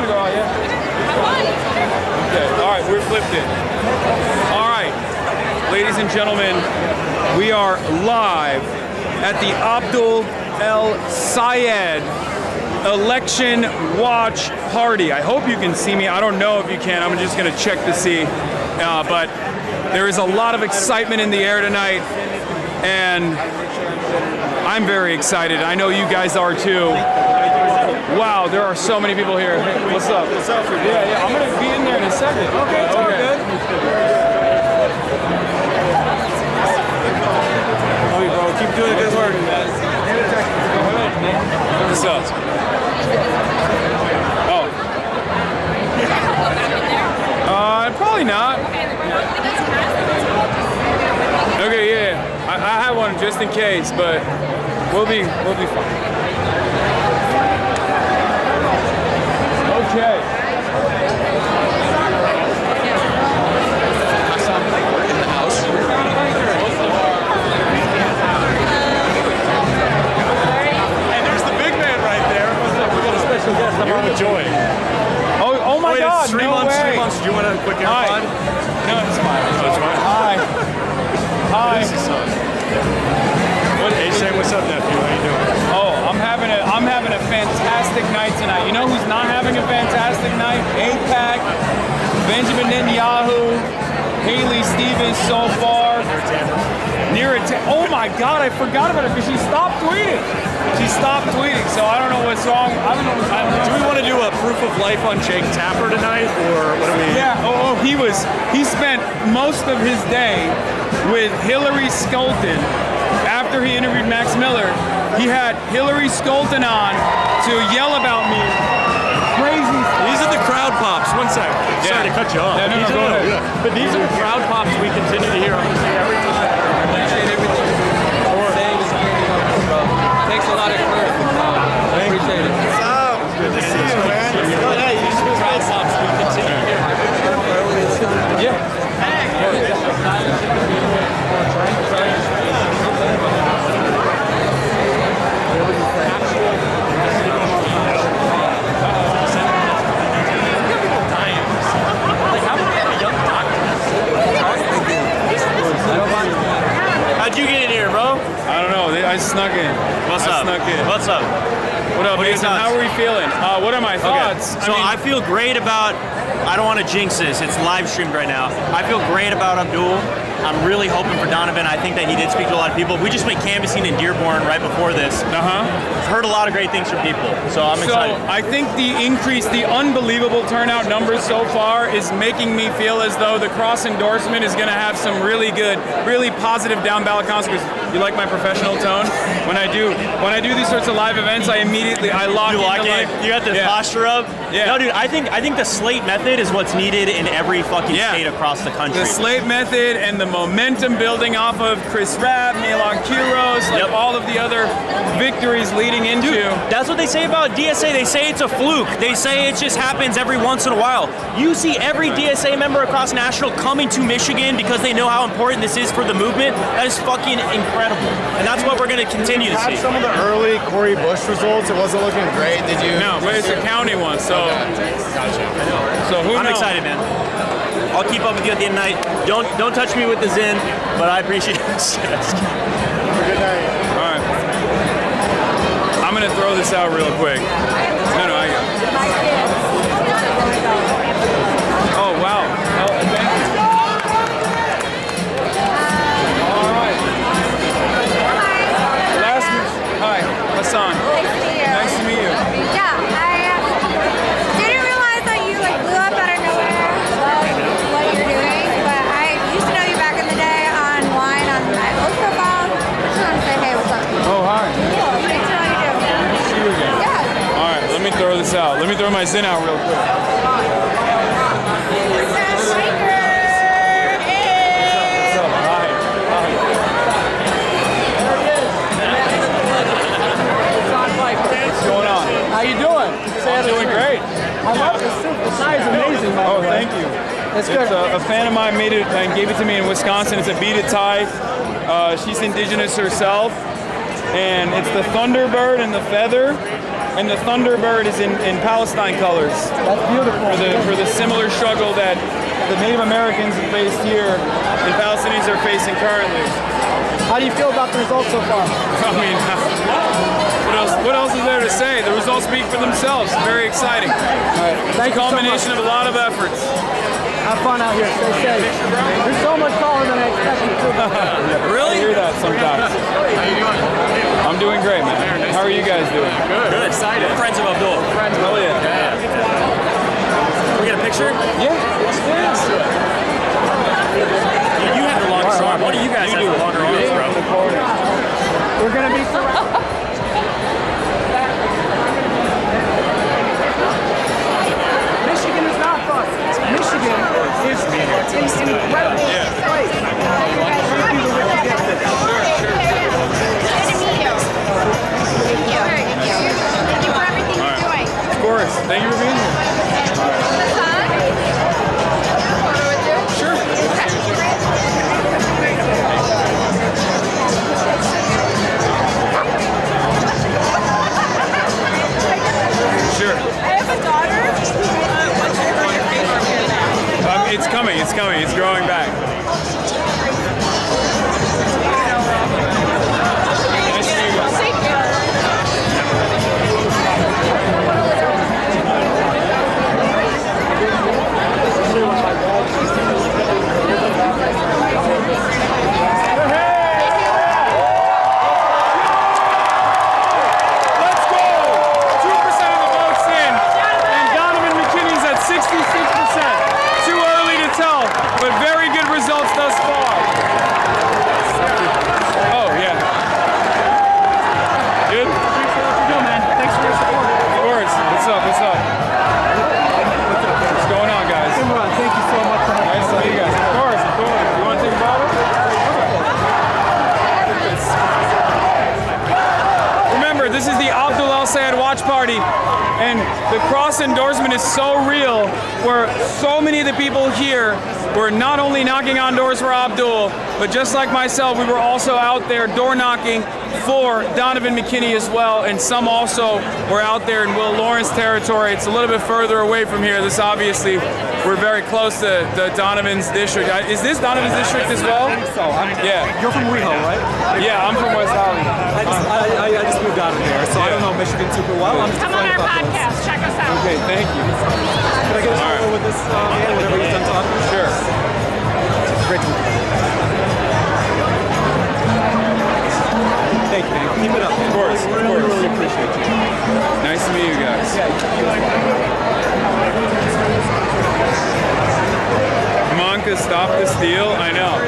go out yet? Okay, all right, we're flipped it. All right, ladies and gentlemen, we are live at the Abdul El-Sayed Election Watch Party. I hope you can see me. I don't know if you can. I'm just gonna check to see. But there is a lot of excitement in the air tonight, and I'm very excited. I know you guys are too. Wow, there are so many people here. Hey, what's up? What's up? Yeah, I'm gonna be in there in a second. Okay, it's all good. Oh, bro, keep doing the good work. What's up? Oh. Probably not. Okay, yeah. I have one just in case, but we'll be fine. Okay. Hasan Piker in the house. And there's the big man right there. What's up? We got a special guest. You're the joy. Oh my God! It's 3 no months. way. 3 months. Do you want a quick air pod? No, it's fine. Oh, it's fine. Hi. Hi. This is Hey, Shane, what's up, nephew? How you doing? Oh, I'm having a fantastic night tonight. You know who's not having a fantastic night? AIPAC, Benjamin Netanyahu, Haley Stevens so far. Oh my God, I forgot about it because she stopped tweeting. She stopped tweeting, so I don't know what's wrong. I don't know. Do we want to do a proof of life on Jake Tapper tonight, or what do we? Yeah. He spent most of his day with Hillary Skolton. After he interviewed Max Miller, he had Hillary Skolton on to yell about me. Crazy. These are the crowd pops. One sec. Yeah. Sorry to cut you off. Yeah, no, go ahead. Yeah. But these are the crowd pops we continue to hear on every time. Appreciate everything. Saying is getting up, bro. Takes a lot of courage. Appreciate it. What's up? Good to see you, man. Yeah, you just crowd pops we continue to hear. Yeah. How'd you get in here, bro? I don't know. I snuck in. What's up? Snuck in. What's up? What up, What are your Mason? thoughts? How are we feeling? What are my thoughts? So I feel great about, I don't want to jinx this, it's live streamed right now. I feel great about Abdul. I'm really hoping for Donovan. I think that he did speak to a lot of people. We just went canvassing in Dearborn right before this. Heard a lot of great things from people, so I'm excited. So I think the unbelievable turnout numbers so far is making me feel as though the cross endorsement is going to have some really good, really positive down ballot consequences. You like my professional tone? When I do these sorts of live events, I lock You into lock in? You got the posture up? Yeah. No, dude, I think the slate method is what's needed in every fucking state across the country. The slate method and the momentum building off of Chris Rabb, Milan Quiros, all of the other victories leading into. Dude, that's what they say about DSA. They say it's a fluke. They say it just happens every once in a while. You see every DSA member across national coming to Michigan because they know how important this is for the movement. That is fucking incredible. And that's what we're going to continue to see. Some of the early Corey Bush results, it wasn't looking great. Did you? No, but it's a county one, so. Gotcha. So who knows? I'm excited, man. I'll keep up with you at the end of the night. Don't touch me with the Zen, but I appreciate it. Good night. All right. I'm gonna throw this out real quick. No, I got it. Oh wow. Oh, thank you. All right. Hi, Hasan. Nice to meet you. Yeah, I didn't realize that you blew up out of nowhere. What you're doing, but I used to know you back in the day online on my old profile. Just want to say, hey, what's up? Oh, hi. Cool. Thanks for all you do. See you again. Yeah. All right, let me throw this out. Let me throw my Zen out real quick. How you doing? I'm doing great. I love this suit. The size is amazing, by the Oh, way. thank you. That's good. It's a fan of mine made it and gave it to me in Wisconsin. It's a beaded tie. She's indigenous herself, and it's the Thunderbird and the feather. and the Thunderbird is in Palestine colors. That's beautiful. For the similar struggle that the Native Americans have faced here and Palestinians are facing currently. How do you feel about the results so far? I mean, what else is there to say? The results speak for themselves. Very exciting. It's a culmination of a lot of efforts. Have fun out here. Stay safe. You're so much taller than I expected to be. Really? I hear that sometimes. I'm doing great, man. How are you guys doing? Good. Excited. Friends of Abdul. Hell yeah. Can we get a picture? Yeah. You have the longest arm. One of you guys has the longer arms, bro. We're going to be Michigan is not fun. Michigan is an incredible place. Thank you for everything you're doing. Of course. Thank you for being here. Sure. I have a daughter. What's your favorite food now? It's coming. It's coming. It's growing back. Nice to meet you guys. Thank you. Let's go! 2% of the votes in, and Donovan McKinney's at 66%. Too early to tell, but very good results thus far. Oh, yeah. Good? Thanks for your support. Of course. What's up? What's up? What's going on, guys? Imran, thank you so much. Nice to meet you guys. Of course, of course. You want to take a photo? Remember, this is the Abdul El-Sayed watch party, and the cross endorsement is so real, where so many of the people here were not only knocking on doors for Abdul, but just like myself, we were also out there door knocking for Donovan McKinney as well, and some also were out there in Will Lawrence territory. It's a little bit further away from here. This obviously, we're very close to Donovan's district. Is this Donovan's district as well? I think so. Yeah. You're from WeHo, right? Yeah, I'm from West Hollywood. I just moved out of there, so I don't know Michigan super well. I'm just Come on our podcast. Check us out. Okay, thank you. Can I get a photo with this man, whatever he's done talking? Sure. Great to meet you. Thank you, man. Keep it up. Of course, of course. Really appreciate you. Nice to meet you guys. Come on, cause stop the steal. I know.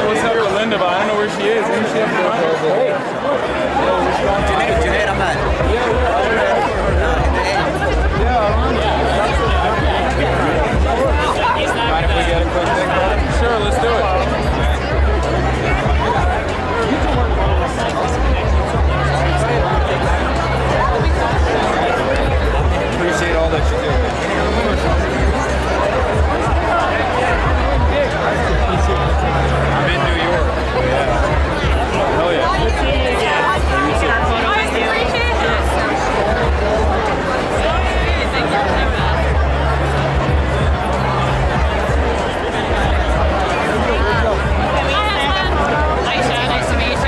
What's up with Linda? But I don't know where she is. Isn't she up front? Hey. Junaid Ahmed. Mind if we get a quick thing? Sure, let's do it. Appreciate all that you do. I'm in New York. Yeah. Hell yeah. Nice to meet you.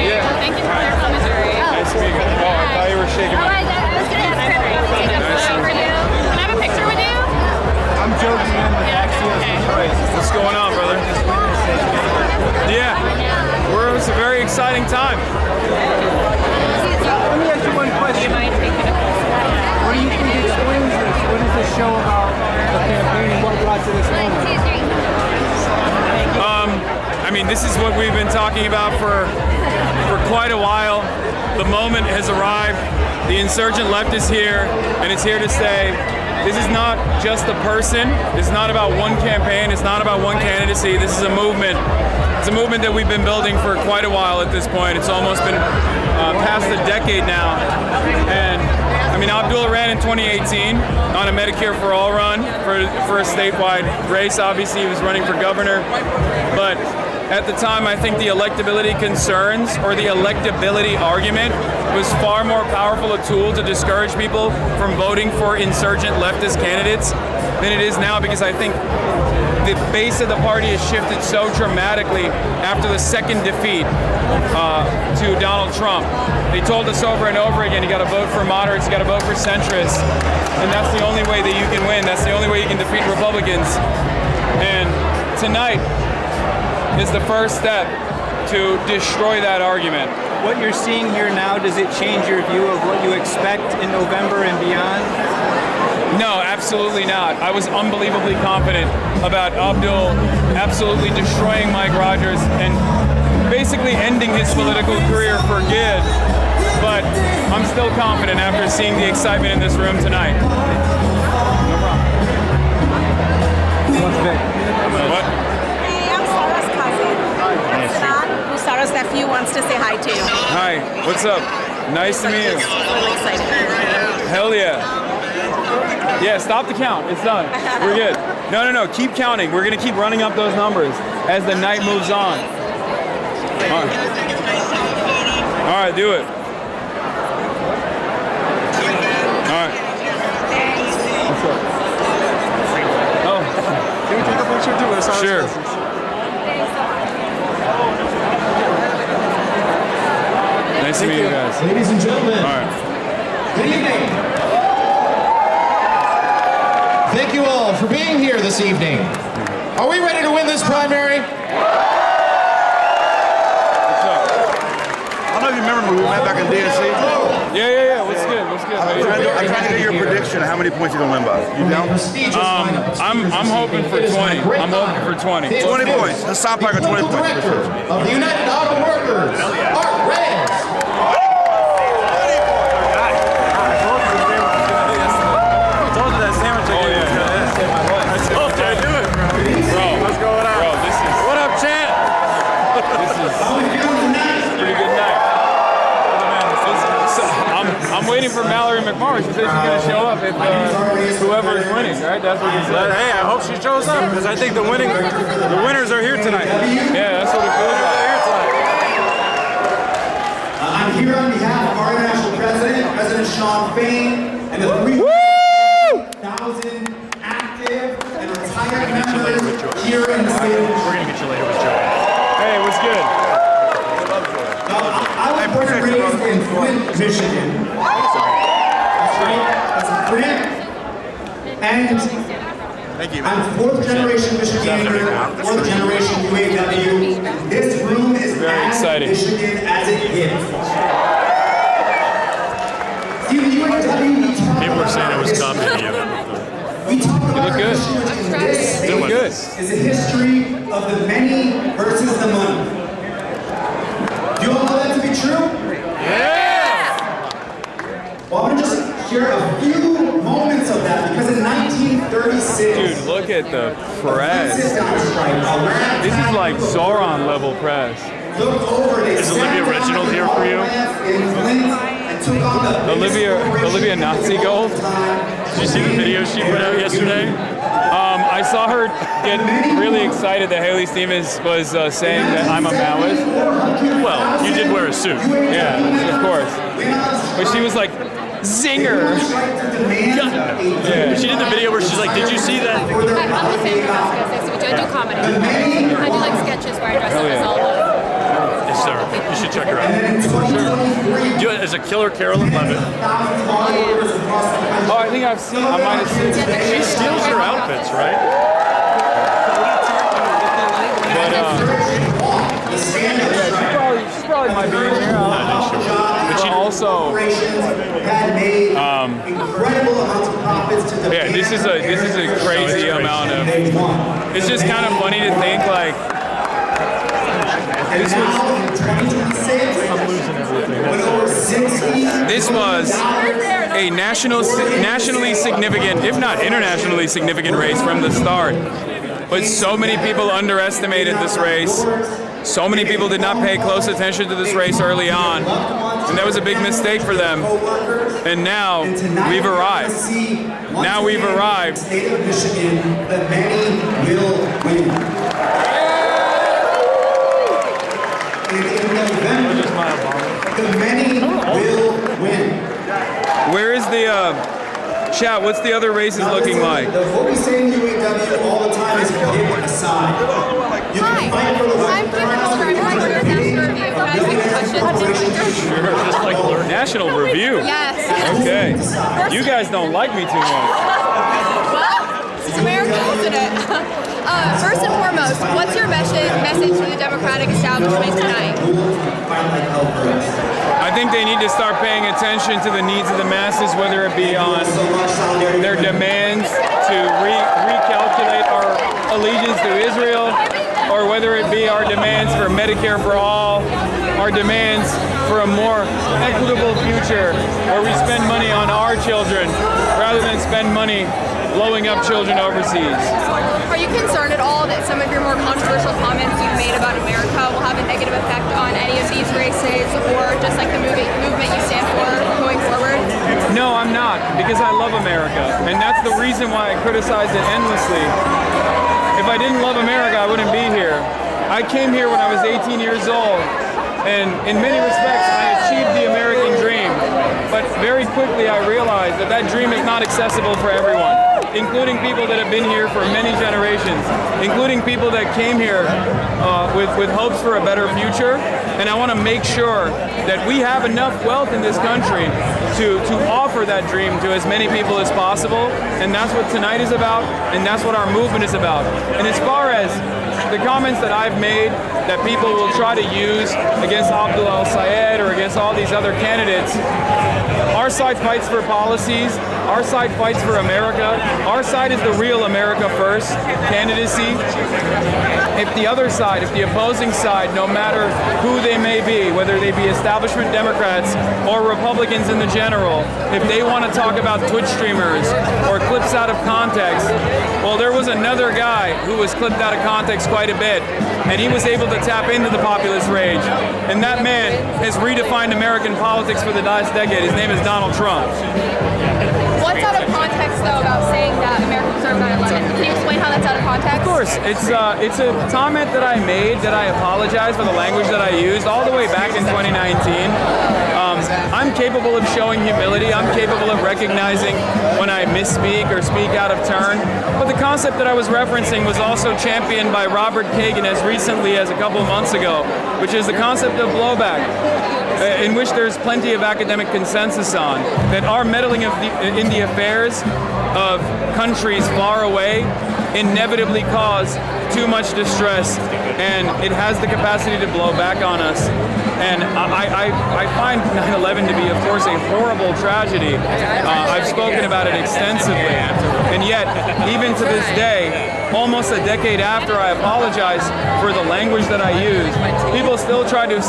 Yeah. Thank you for your commentary. Nice to meet you. Oh, I thought you were shaking my hand. I was going to ask for take a photo for you. Can I have a picture with you? I'm joking, man. What's going on, brother? Yeah. It's a very exciting time. Let me ask you one question. What do you think explains this? What does this show about the campaign and what brought to this moment? I mean, this is what we've been talking about for quite a while. The moment has arrived. The insurgent left is here, and it's here to stay. This is not just a person. It's not about one campaign. It's not about one candidacy. This is a movement. It's a movement that we've been building for quite a while at this point. It's almost been past a decade now. And I mean, Abdul ran in 2018 on a Medicare for All run for a statewide race. Obviously, he was running for governor, but at the time, I think the electability concerns or the electability argument was far more powerful a tool to discourage people from voting for insurgent leftist candidates than it is now, because I think the base of the party has shifted so dramatically after the second defeat to Donald Trump. They told us over and over again, you got to vote for moderates, you got to vote for centrists, and that's the only way that you can win. That's the only way you can defeat Republicans. And tonight is the first step to destroy that argument. What you're seeing here now, does it change your view of what you expect in November and beyond? No, absolutely not. I was unbelievably confident about Abdul absolutely destroying Mike Rogers and basically ending his political career for good. But I'm still confident after seeing the excitement in this room tonight. What? Hey, I'm Sarah's cousin. Who Sarah's nephew wants to say hi to. Hi, what's up? Nice to meet you. Really excited. Hell yeah. Yeah, stop the count. It's done. We're good. No. Keep counting. We're going to keep running up those numbers as the night moves on. All right, do it. All right. What's up? Oh. Can we take a picture too? Sure. Nice to meet you guys. Ladies and gentlemen, All right. good evening. Thank you all for being here this evening. Are we ready to win this primary? What's up? I don't know if you remember when we met back in DNC. Yeah. What's good? How you doing? I'm trying to get your prediction of how many points you're going to win by. You down? I'm hoping for 20. I'm hoping for 20. 20 points. Hasan Piker, 20 points. Director of the United Auto Workers, Art Reyes. I'm waiting for Mallory McMorris. She said she's going to show up if whoever is winning, right? That's what he said. Hey, I hope she shows up because I think the winners are here tonight. Yeah, that's what it feels like. I'm here on behalf of our international president, President Sean Fain, and the 3,000 active and retired members here in the state of Michigan. We're going to get you later with Joe. Hey, what's good? I was born and raised in Flint, Michigan. That's right. That's Flint. And I'm fourth generation Michigander, fourth generation UAW. This room is Very as exciting. Michigan as it gets. See, the UAW, People were saying it was coming to you. we talk about look good. our history in this state Doing good. is a history of the many versus the money. Do you all know that to be true? Well, I'm going to just share a few moments of that because in 1936, Dude, look at the press. This This is like Zoran level press. Is Olivia Reginald here for you? Olivia Nazi Gold. Did you see the video she put out yesterday? I saw her get really excited that Haley Stevens was saying that I'm a Maoist. Well, you did wear a suit. Yeah, of course. But she was like, zinger. Yeah. She did the video where she's like, did you see that? I'm the same person. I do comedy. I do like sketches where I dress up as all the... Yes, sir. You should check her out. Do it as a killer Carolyn Levitt. Oh, I think I might have seen it. She steals your outfits, right? But, she probably might be in here. But she also, yeah, this is a crazy amount of. It's just kind of funny to think like this was a nationally significant, if not internationally significant race from the start. But so many people underestimated this race. So many people did not pay close attention to this race early on. and that was a big mistake for them. And now we've arrived. Now we've arrived. State of Michigan, the many will win. And in November, the many will win. Where is the chat? What's the other races looking like? What we say in UAW all the time is pick a side. You can fight for the I'm National Review. Yes. Okay. You guys don't like me too much. Well, it's America, isn't it? First and foremost, what's your message to the Democratic establishment tonight? I think they need to start paying attention to the needs of the masses, whether it be on their demands to recalculate our allegiance to Israel, or whether it be our demands for Medicare for all, our demands for a more equitable future where we spend money on our children rather than spend money blowing up children overseas. Are you concerned at all that some of your more controversial comments you've made about America will have a negative effect on any of these races, or just like the movement you stand for going forward? No, I'm not, because I love America, and that's the reason why I criticize it endlessly. If I didn't love America, I wouldn't be here. I came here when I was 18 years old, and in many respects, I achieved the American dream. But very quickly, I realized that that dream is not accessible for everyone, including people that have been here for many generations, including people that came here with hopes for a better future. And I want to make sure that we have enough wealth in this country to offer that dream to as many people as possible. And that's what tonight is about, and that's what our movement is about. And as far as the comments that I've made that people will try to use against Abdul El-Sayed or against all these other candidates, our side fights for policies. Our side fights for America. Our side is the real America First candidacy. If the other side, if the opposing side, no matter who they may be, whether they be establishment Democrats or Republicans in the general, if they want to talk about Twitch streamers or clips out of context, well, there was another guy who was clipped out of context quite a bit, and he was able to tap into the populist rage. And that man has redefined American politics for the last decade. His name is Donald Trump. What's out of context, though, about saying that America deserved 9/11? Can you explain how that's out of context? Of course. It's a comment that I made that I apologize for the language that I used all the way back in 2019. I'm capable of showing humility. I'm capable of recognizing when I misspeak or speak out of turn. But the concept that I was referencing was also championed by Robert Kagan as recently as a couple of months ago, which is the concept of blowback, in which there's plenty of academic consensus on, that our meddling in the affairs of countries far away inevitably cause too much distress, and it has the capacity to blow back on us. And I find 9/11 to be, of course, a horrible tragedy. I've spoken about it extensively. And yet, even to this day, almost a decade after I apologized for the language that I used, people still try to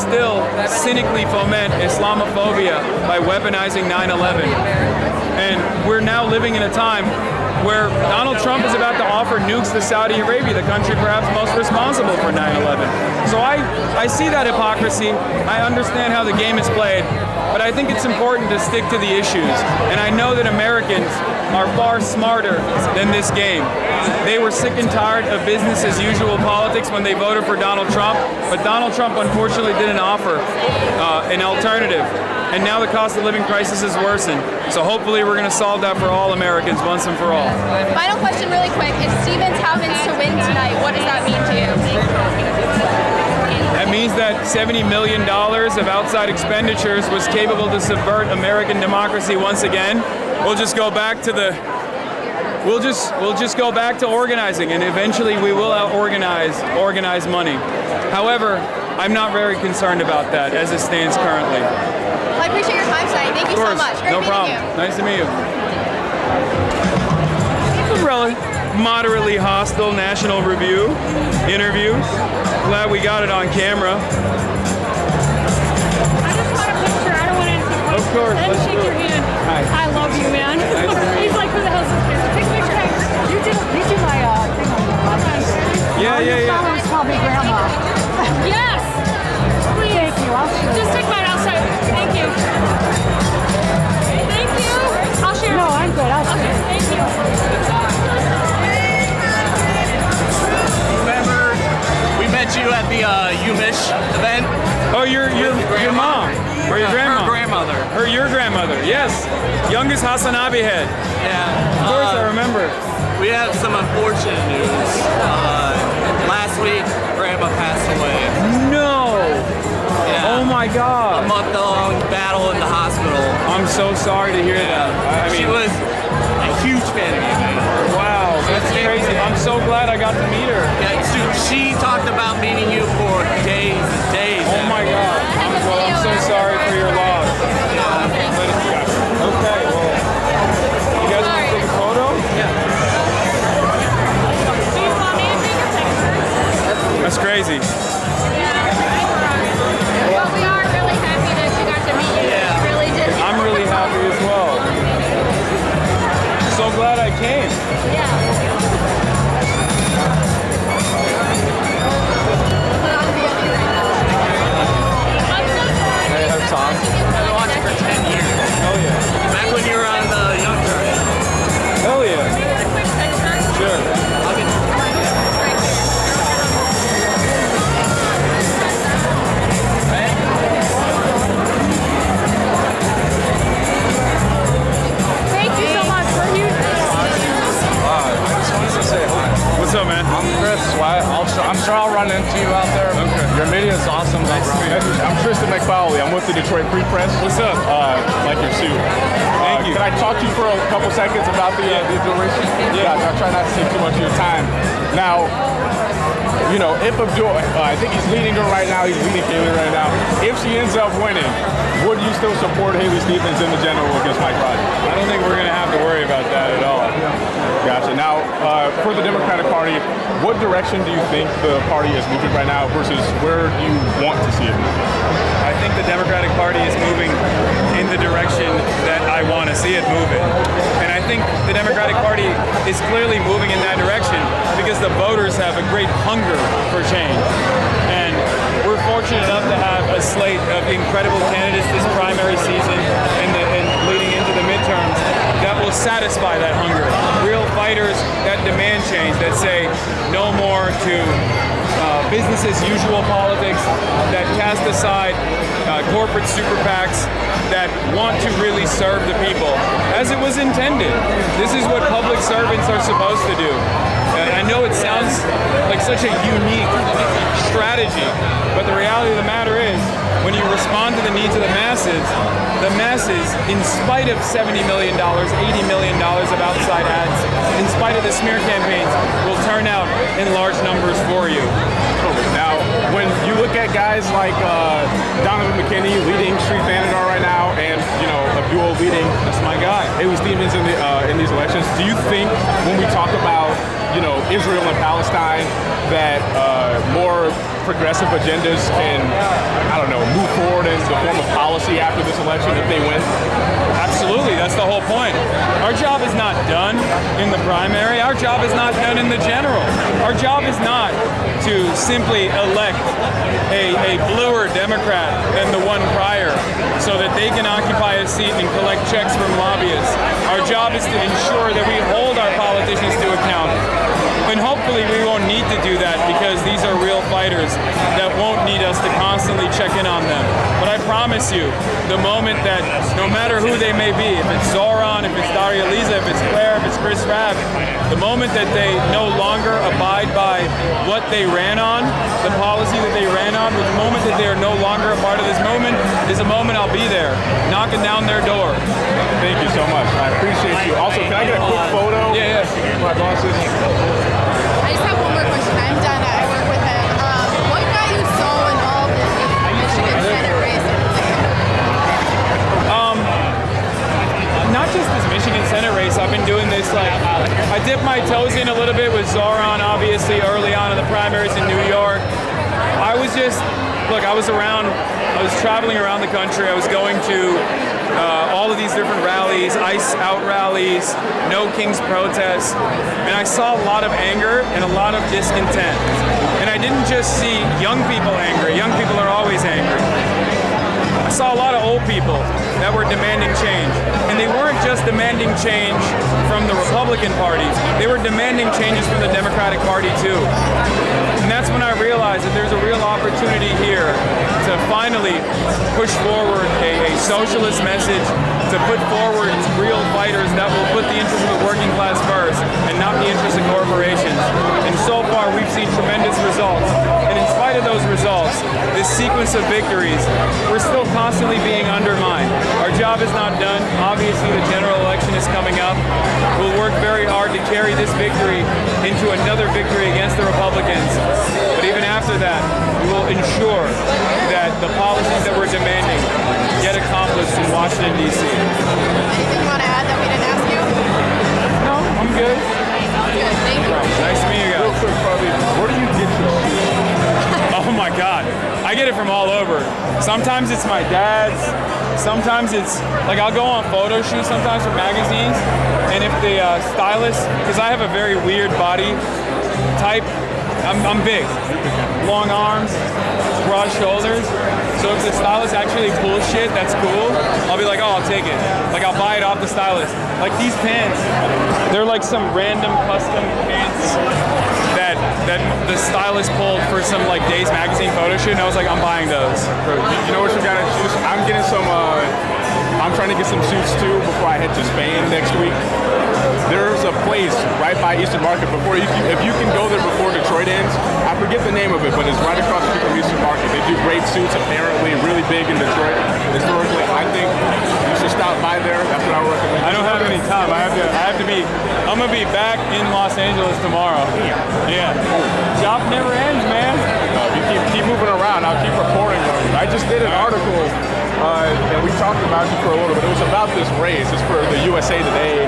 cynically foment Islamophobia by weaponizing 9/11. And we're now living in a time where Donald Trump is about to offer nukes to Saudi Arabia, the country perhaps most responsible for 9/11. So I see that hypocrisy. I understand how the game is played, but I think it's important to stick to the issues. And I know that Americans are far smarter than this game. They were sick and tired of business as usual politics when they voted for Donald Trump, but Donald Trump unfortunately didn't offer an alternative. And now the cost of living crisis is worsened. So hopefully we're going to solve that for all Americans once and for all. Final question really quick. If Stevens happens to win tonight, what does that mean to you? That means that $70 million of outside expenditures was capable to subvert American democracy once again. We'll just go back to go back to organizing, and eventually we will organize money. However, I'm not very concerned about that as it stands currently. Well, I appreciate your time tonight. Thank you so much. Great no problem. You. Nice to meet you. Moderately hostile National Review interview. Glad we got it on camera. I just want a picture. I don't want to. Of course. Let's shake your hand. Hi. I love you, man. Nice to meet you. He's like, who the hell's this kid? Take a picture. You do my thing on the Yeah. Followers call me grandma. Yes. Please. Thank you. Just take mine outside. Thank you. you at the UMich event. Oh, your mom or your grandma? Her grandmother. Your grandmother, yes. Youngest HasanAbi head. Yeah. Of course, I remember. We have some unfortunate news. Last week, Grandma passed away. No. Yeah. Oh my God. A month-long battle in the hospital. I'm so sorry to hear that. I mean, she was a huge fan of you, man. Wow, that's crazy. I'm so glad I got to meet her. Yeah, she talked about meeting you for days and days. Oh my God. I'm so sorry for your loss. Okay, well, you guys want to take a photo? Yeah. That's crazy. But we are really happy that she got to meet you. Yeah. We really did. I'm really happy as well. So glad I came. Hey, I'm Tom. I've been watching for 10 years. Hell yeah. Back when you were on the Young Turks. Hell yeah. Sure. I'll get Thank you so much for you. I just wanted to say hi. What's up, man? I'm Chris. I'm sure I'll run into you out there. Okay. Your media is awesome. I'm Tristan McFauley. I'm with the Detroit Free Press. What's up? Like your suit. Thank you. Can I talk to you for a couple seconds about the duration? Yeah. I'll try not to take too much of your time. Now, you know, if Abdul, I think he's leading her right now. He's leading Kaylee right now. If she ends up winning, would you still support Haley Stevens in the general against Mike Rogers? I don't think we're going to have to worry about that at all. Gotcha. Now, for the Democratic Party, what direction do you think the party is moving right now versus where do you want to see it move? I think the Democratic Party is moving in the direction that I want to see it moving. And I think the Democratic Party is clearly moving in that direction because the voters have a great hunger for change. And we're fortunate enough to have a slate of incredible candidates this primary season and leading into the midterms that will satisfy that hunger. Real fighters that demand change, that say no more to business as usual politics, that cast aside corporate super PACs, that want to really serve the people as it was intended. This is what public servants are supposed to do. I know it sounds like such a unique strategy, but the reality of the matter is, when you respond to the needs of the masses, in spite of $70 million, $80 million of outside ads, in spite of the smear campaigns, will turn out in large numbers for you. Now, when you look at guys like Donovan McKinney leading Street Vanadar right now, and Abdul leading, that's my guy, Haley Stevens in these elections, do you think when we talk about Israel and Palestine that more progressive agendas can, move forward in the form of policy after this election if they win? Absolutely, that's the whole point. Our job is not done in the primary. Our job is not done in the general. Our job is not to simply elect a bluer Democrat than the one prior so that they can occupy a seat and collect checks from lobbyists. Our job is to ensure that we hold our politicians to account. And hopefully we won't need to do that because these are real fighters that won't need us to constantly check in on them. But I promise you, the moment that, no matter who they may be, if it's Zoran, if it's Daria Liza, if it's Claire, if it's Chris Rabb, the moment that they no longer abide by what they ran on, the policy that they ran on, the moment that they are no longer a part of this movement is a moment I'll be there, knocking down their door. Thank you so much. I appreciate you. Also, can I get a quick photo? Yeah. My bosses. I just have one more question. I'm done. I work with him. What got you so involved in the Michigan Senate race? Not just this Michigan Senate race. I've been doing this, I dipped my toes in a little bit with Zoran, obviously, early on in the primaries in New York. I was traveling around the country. I was going to all of these different rallies, ICE out rallies, No Kings protests, and I saw a lot of anger and a lot of discontent. And I didn't just see young people angry. Young people are always angry. I saw a lot of old people that were demanding change. And they weren't just demanding change from the Republican Party. They were demanding changes from the Democratic Party too. And that's that's when I realized that there's a real opportunity here to finally push forward a socialist message, to put forward real fighters that will put the interests of the working class first and not the interests of corporations. And so far, we've seen tremendous results. And in spite of those results, this sequence of victories, we're still constantly being undermined. Our job is not done. Obviously, the general election is coming up. We'll work very hard to carry this victory into another victory against the Republicans. But even after that, we will ensure that the policies that we're demanding get accomplished in Washington, D.C. Anything you want to add that we didn't ask you? No, I'm good. Good, thank you. Nice to meet you guys. Real quick, Bobby, where do you get your Oh my God, I get it from all over. Sometimes it's my dad's, sometimes it's, like I'll go on photo shoots sometimes for magazines, and if the stylist, because I have a very weird body type, I'm big, long arms, broad shoulders, so if the stylist actually pulls shit that's cool, I'll be like, oh, I'll take it. Like I'll buy it off the stylist. Like these pants, they're like some random custom pants that the stylist pulled for some like Days Magazine photo shoot, and I was like, I'm buying those. You know what you gotta choose? I'm getting some, I'm trying to get some suits too before I head to Spain next week. There's a place right by Eastern Market before if you can go there before Detroit ends. I forget the name of it, but it's right across the street from Eastern Market. They do great suits, apparently, really big in Detroit. Historically, I think you should stop by there. That's what I would recommend. I don't have any time. I'm gonna be back in Los Angeles tomorrow. Yeah. Job never ends, man. You keep moving around. I'll keep reporting on you. I just did an article, and we talked about you for a little bit. It was about this race. It's for the USA Today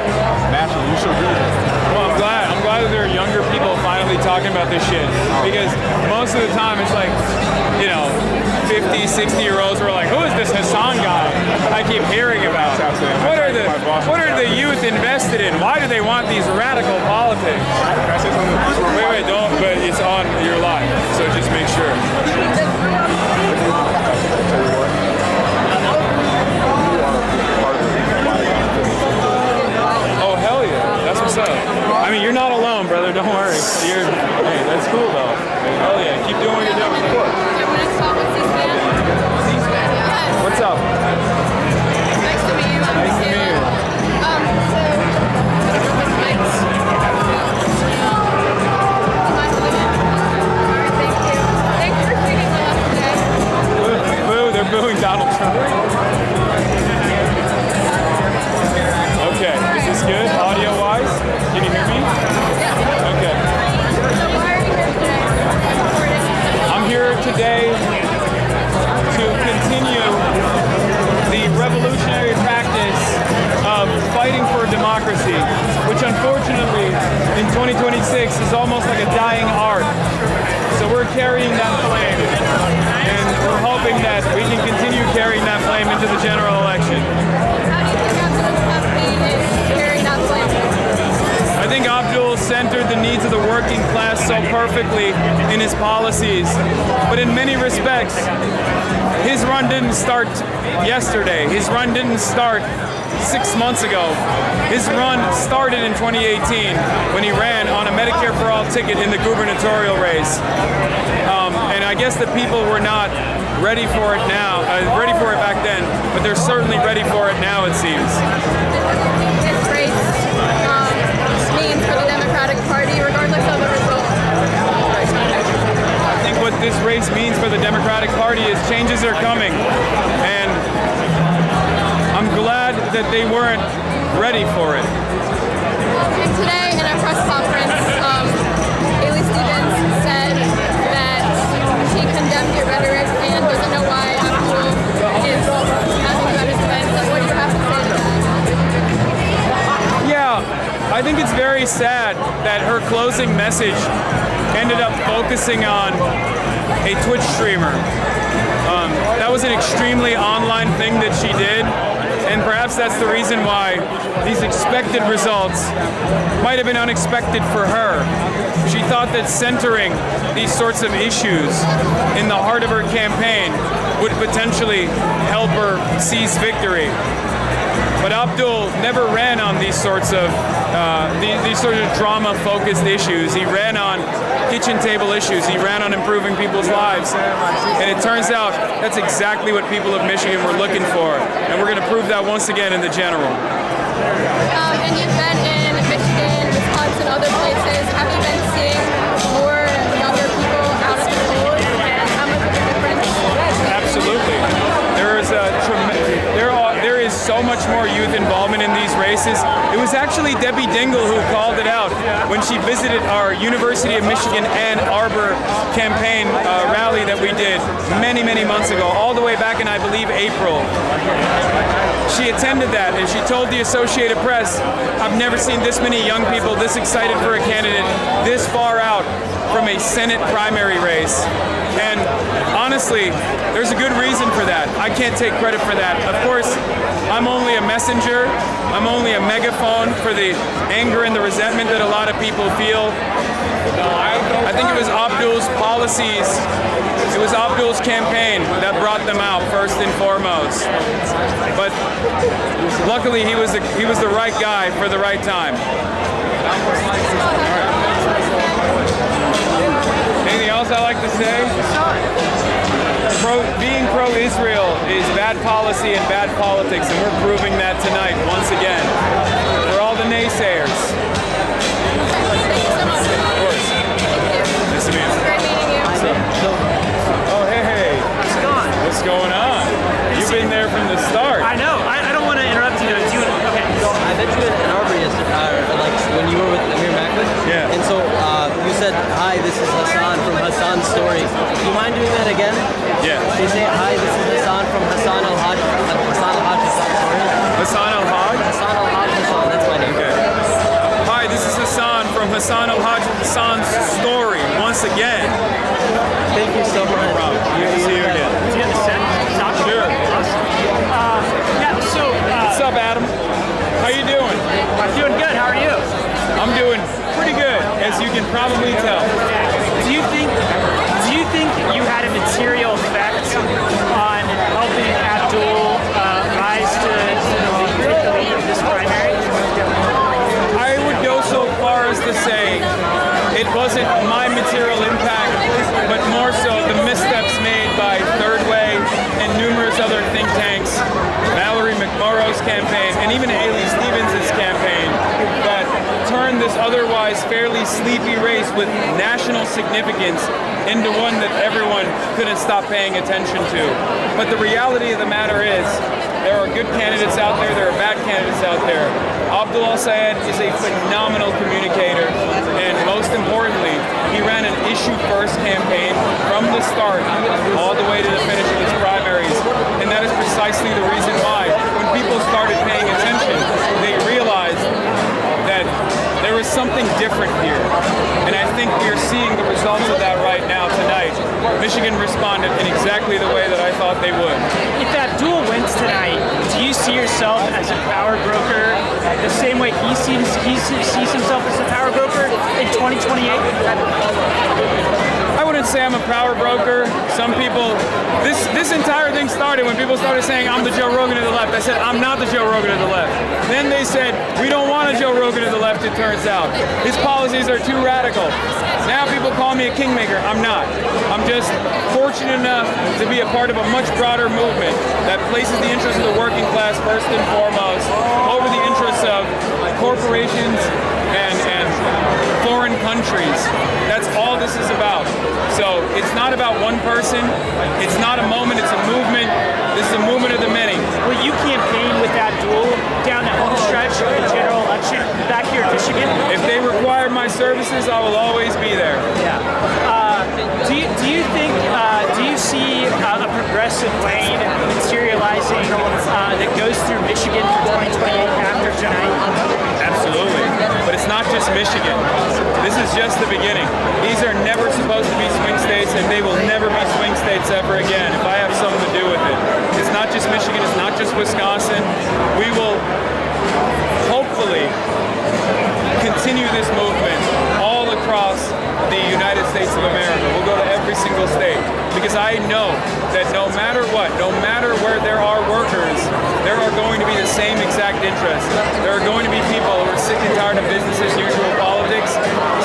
National. You should read it. Well, I'm glad that there are younger people finally talking about this shit. Because most of the time it's like, 50, 60-year-olds who are like, who is this Hassan guy I keep hearing about? What are the youth invested in? Why do they want these radical politics? Wait, don't, but it's on your live, so just make sure. Oh, hell yeah. That's what's up. I mean, you're not alone, brother. Don't worry. Hey, that's cool, though. Hell yeah. Keep doing what you're doing. What's up? Nice to meet you. Nice to meet you. Thanks for speaking with us today. Boo, they're booing Donald Trump. Okay, is this good audio-wise? Can you hear me? Okay. So why are you here today? I'm here today to continue the revolutionary practice of fighting for democracy, which unfortunately in 2026 is almost like a dying art. So we're carrying that flame, and we're hoping that we can continue carrying that flame into the general election. How do you think Abdul's campaign is carrying that flame? I think Abdul centered the needs of the working class so perfectly in his policies, but in many respects, his run didn't start yesterday. His run didn't start 6 months ago. His run started in 2018 when he ran on a Medicare for All ticket in the gubernatorial race. And I guess the people were not ready for it now, ready for it back then, but they're certainly ready for it now, it seems. This race means for the Democratic Party, regardless of the result. I think what this race means for the Democratic Party is changes are coming, and I'm glad that they weren't ready for it. Today in a press conference, Haley Stevens said that she condemned your rhetoric and doesn't know why Abdul is asking about his events. What do you have to say to that? Yeah, I think it's very sad that her closing message ended up focusing on a Twitch streamer. That was an extremely online thing that she did, and perhaps that's the reason why these expected results might have been unexpected for her. She thought that centering these sorts of issues in the heart of her campaign would potentially help her seize victory. But Abdul never ran on these sorts of drama-focused issues. He ran on kitchen table issues. He ran on improving people's lives. And it turns out that's exactly what people of Michigan were looking for. And we're going to prove that once again in the general. And you've been in Michigan, Wisconsin, other places. Have you been seeing more younger people out at the polls, and how much of a difference? Absolutely. There is so much more youth involvement in these races. It was actually Debbie Dingell who called it out when she visited our University of Michigan Ann Arbor campaign rally that we did many, many months ago, all the way back in, I believe, April. She attended that and she told the Associated Press, I've never seen this many young people this excited for a candidate this far out from a Senate primary race. And honestly, there's a good reason for that. I can't take credit for that. Of course, I'm only a messenger. I'm only a megaphone for the anger and the resentment that a lot of people feel. I think it was Abdul's policies, it was Abdul's campaign that brought them out first and foremost. But luckily, he was the right guy for the right time. Anything else I like to say? Being pro-Israel is bad policy and bad politics, and we're proving that tonight once again. For all the naysayers. Thank you so much. Of course. Nice to meet you. Great meeting you. Oh, hey. What's going on? You've been there from the start. I know. I don't want to interrupt you. Okay. So I met you in Ann Arbor yesterday, like when you were with Amir Macklin. Yeah. And so you said, hi, this is Hassan from Hassan's Story. Do you mind doing that again? Yeah. You say, hi, this is Hassan from Hasan Al-Hajj. Hassan's Story. Hassan Al-Hajj? Hassan Al-Hajj Hassan, that's my name. Okay. Hi, this is Hassan from Hasan Al-Hajj Hassan's Story once again. Thank you so much. No problem. Good to see you again. Do you have the set? Sure. Yeah, so... What's up, Adam? How you doing? I'm doing good. How are you? I'm doing pretty good, as you can probably tell. Do you think you had a material effect on helping Abdul rise to the lead of this primary? I would go so far as to say it wasn't my material impact, but more so the missteps made by Third Way and numerous other think tanks, Mallory McMorrow's campaign, and even Haley Stevens' campaign, that turned this otherwise fairly sleepy race with national significance into one that everyone couldn't stop paying attention to. But the reality of the matter is, there are good candidates out there, there are bad candidates out there. Abdul El-Sayed is a phenomenal communicator, and most importantly, he ran an issue-first campaign from the start all the way to the finish of his primaries, and that is precisely the reason why, when people started paying attention, they realized that there was something different here, and I think we are seeing the results of that right now tonight. Michigan responded in exactly the way that I thought they would. If Abdul wins tonight, do you see yourself as a power broker the same way he sees himself as a power broker in 2028? I wouldn't say I'm a power broker. Some people, this entire thing started when people started saying I'm the Joe Rogan of the left. I said I'm not the Joe Rogan of the left. Then they said we don't want a Joe Rogan of the left, it turns out. His policies are too radical. Now people call me a kingmaker. I'm not. I'm just fortunate enough to be a part of a much broader movement that places the interests of the working class first and foremost over the interests of corporations and foreign countries. That's all this is about. So it's not about one person. It's not a moment. It's a movement. This is a movement of the many. Will you campaign with Abdul down the home stretch of the general election back here in Michigan? If they require my services, I will always be there. Yeah. Do you think? Do you see a progressive lane materializing that goes through Michigan for 2028 after tonight? Absolutely. But it's not just Michigan. This is just the beginning. These are never supposed to be swing states, and they will never be swing states ever again if I have something to do with it. It's not just Michigan. It's not just Wisconsin. We will hopefully continue this movement all across the United States of America. We'll go to every single state because I know that no matter what, no matter where there are workers, there are going to be the same exact interests. There are going to be people who are sick and tired of business as usual politics,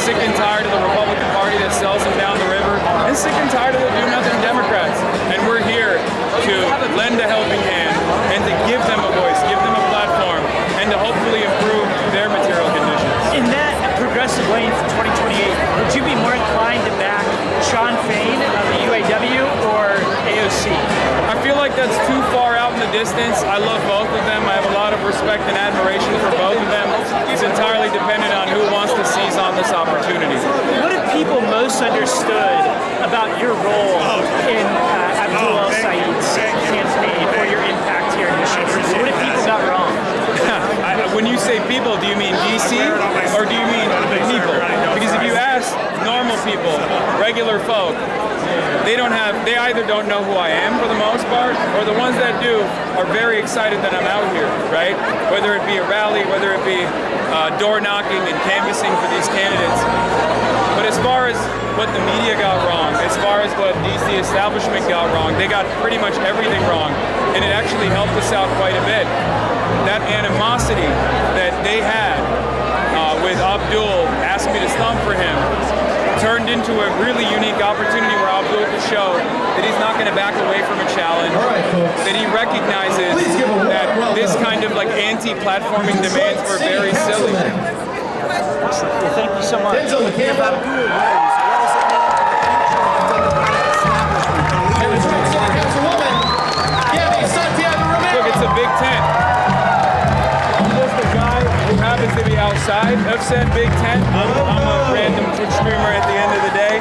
sick and tired of the Republican Party that sells distance. I love both of them. I have a lot of respect and admiration for both of them. It's entirely dependent on who wants to seize on this opportunity. What have people most understood about your role in Abdul El-Sayed's campaign or your impact here in Michigan? What have people got wrong? When you say people, do you mean DC or do you mean people? Because if you ask normal people, regular folk, they either don't know who I am for the most part, or the ones that do are very excited that I'm out here, right? Whether it be a rally, whether it be door knocking and canvassing for these candidates. But as far as what the media got wrong, as far as what DC establishment got wrong, they got pretty much everything wrong, and it actually helped us out quite a bit. That animosity that they had with Abdul asking me to stump for him turned into a really unique opportunity where Abdul could show that he's not going to back away from a challenge, that he recognizes that this kind of like anti-platforming demands were very silly. Well, thank you so much. Look, it's a big tent. I'm just a guy who happens to be outside of said big tent. I'm a random Twitch streamer at the end of the day.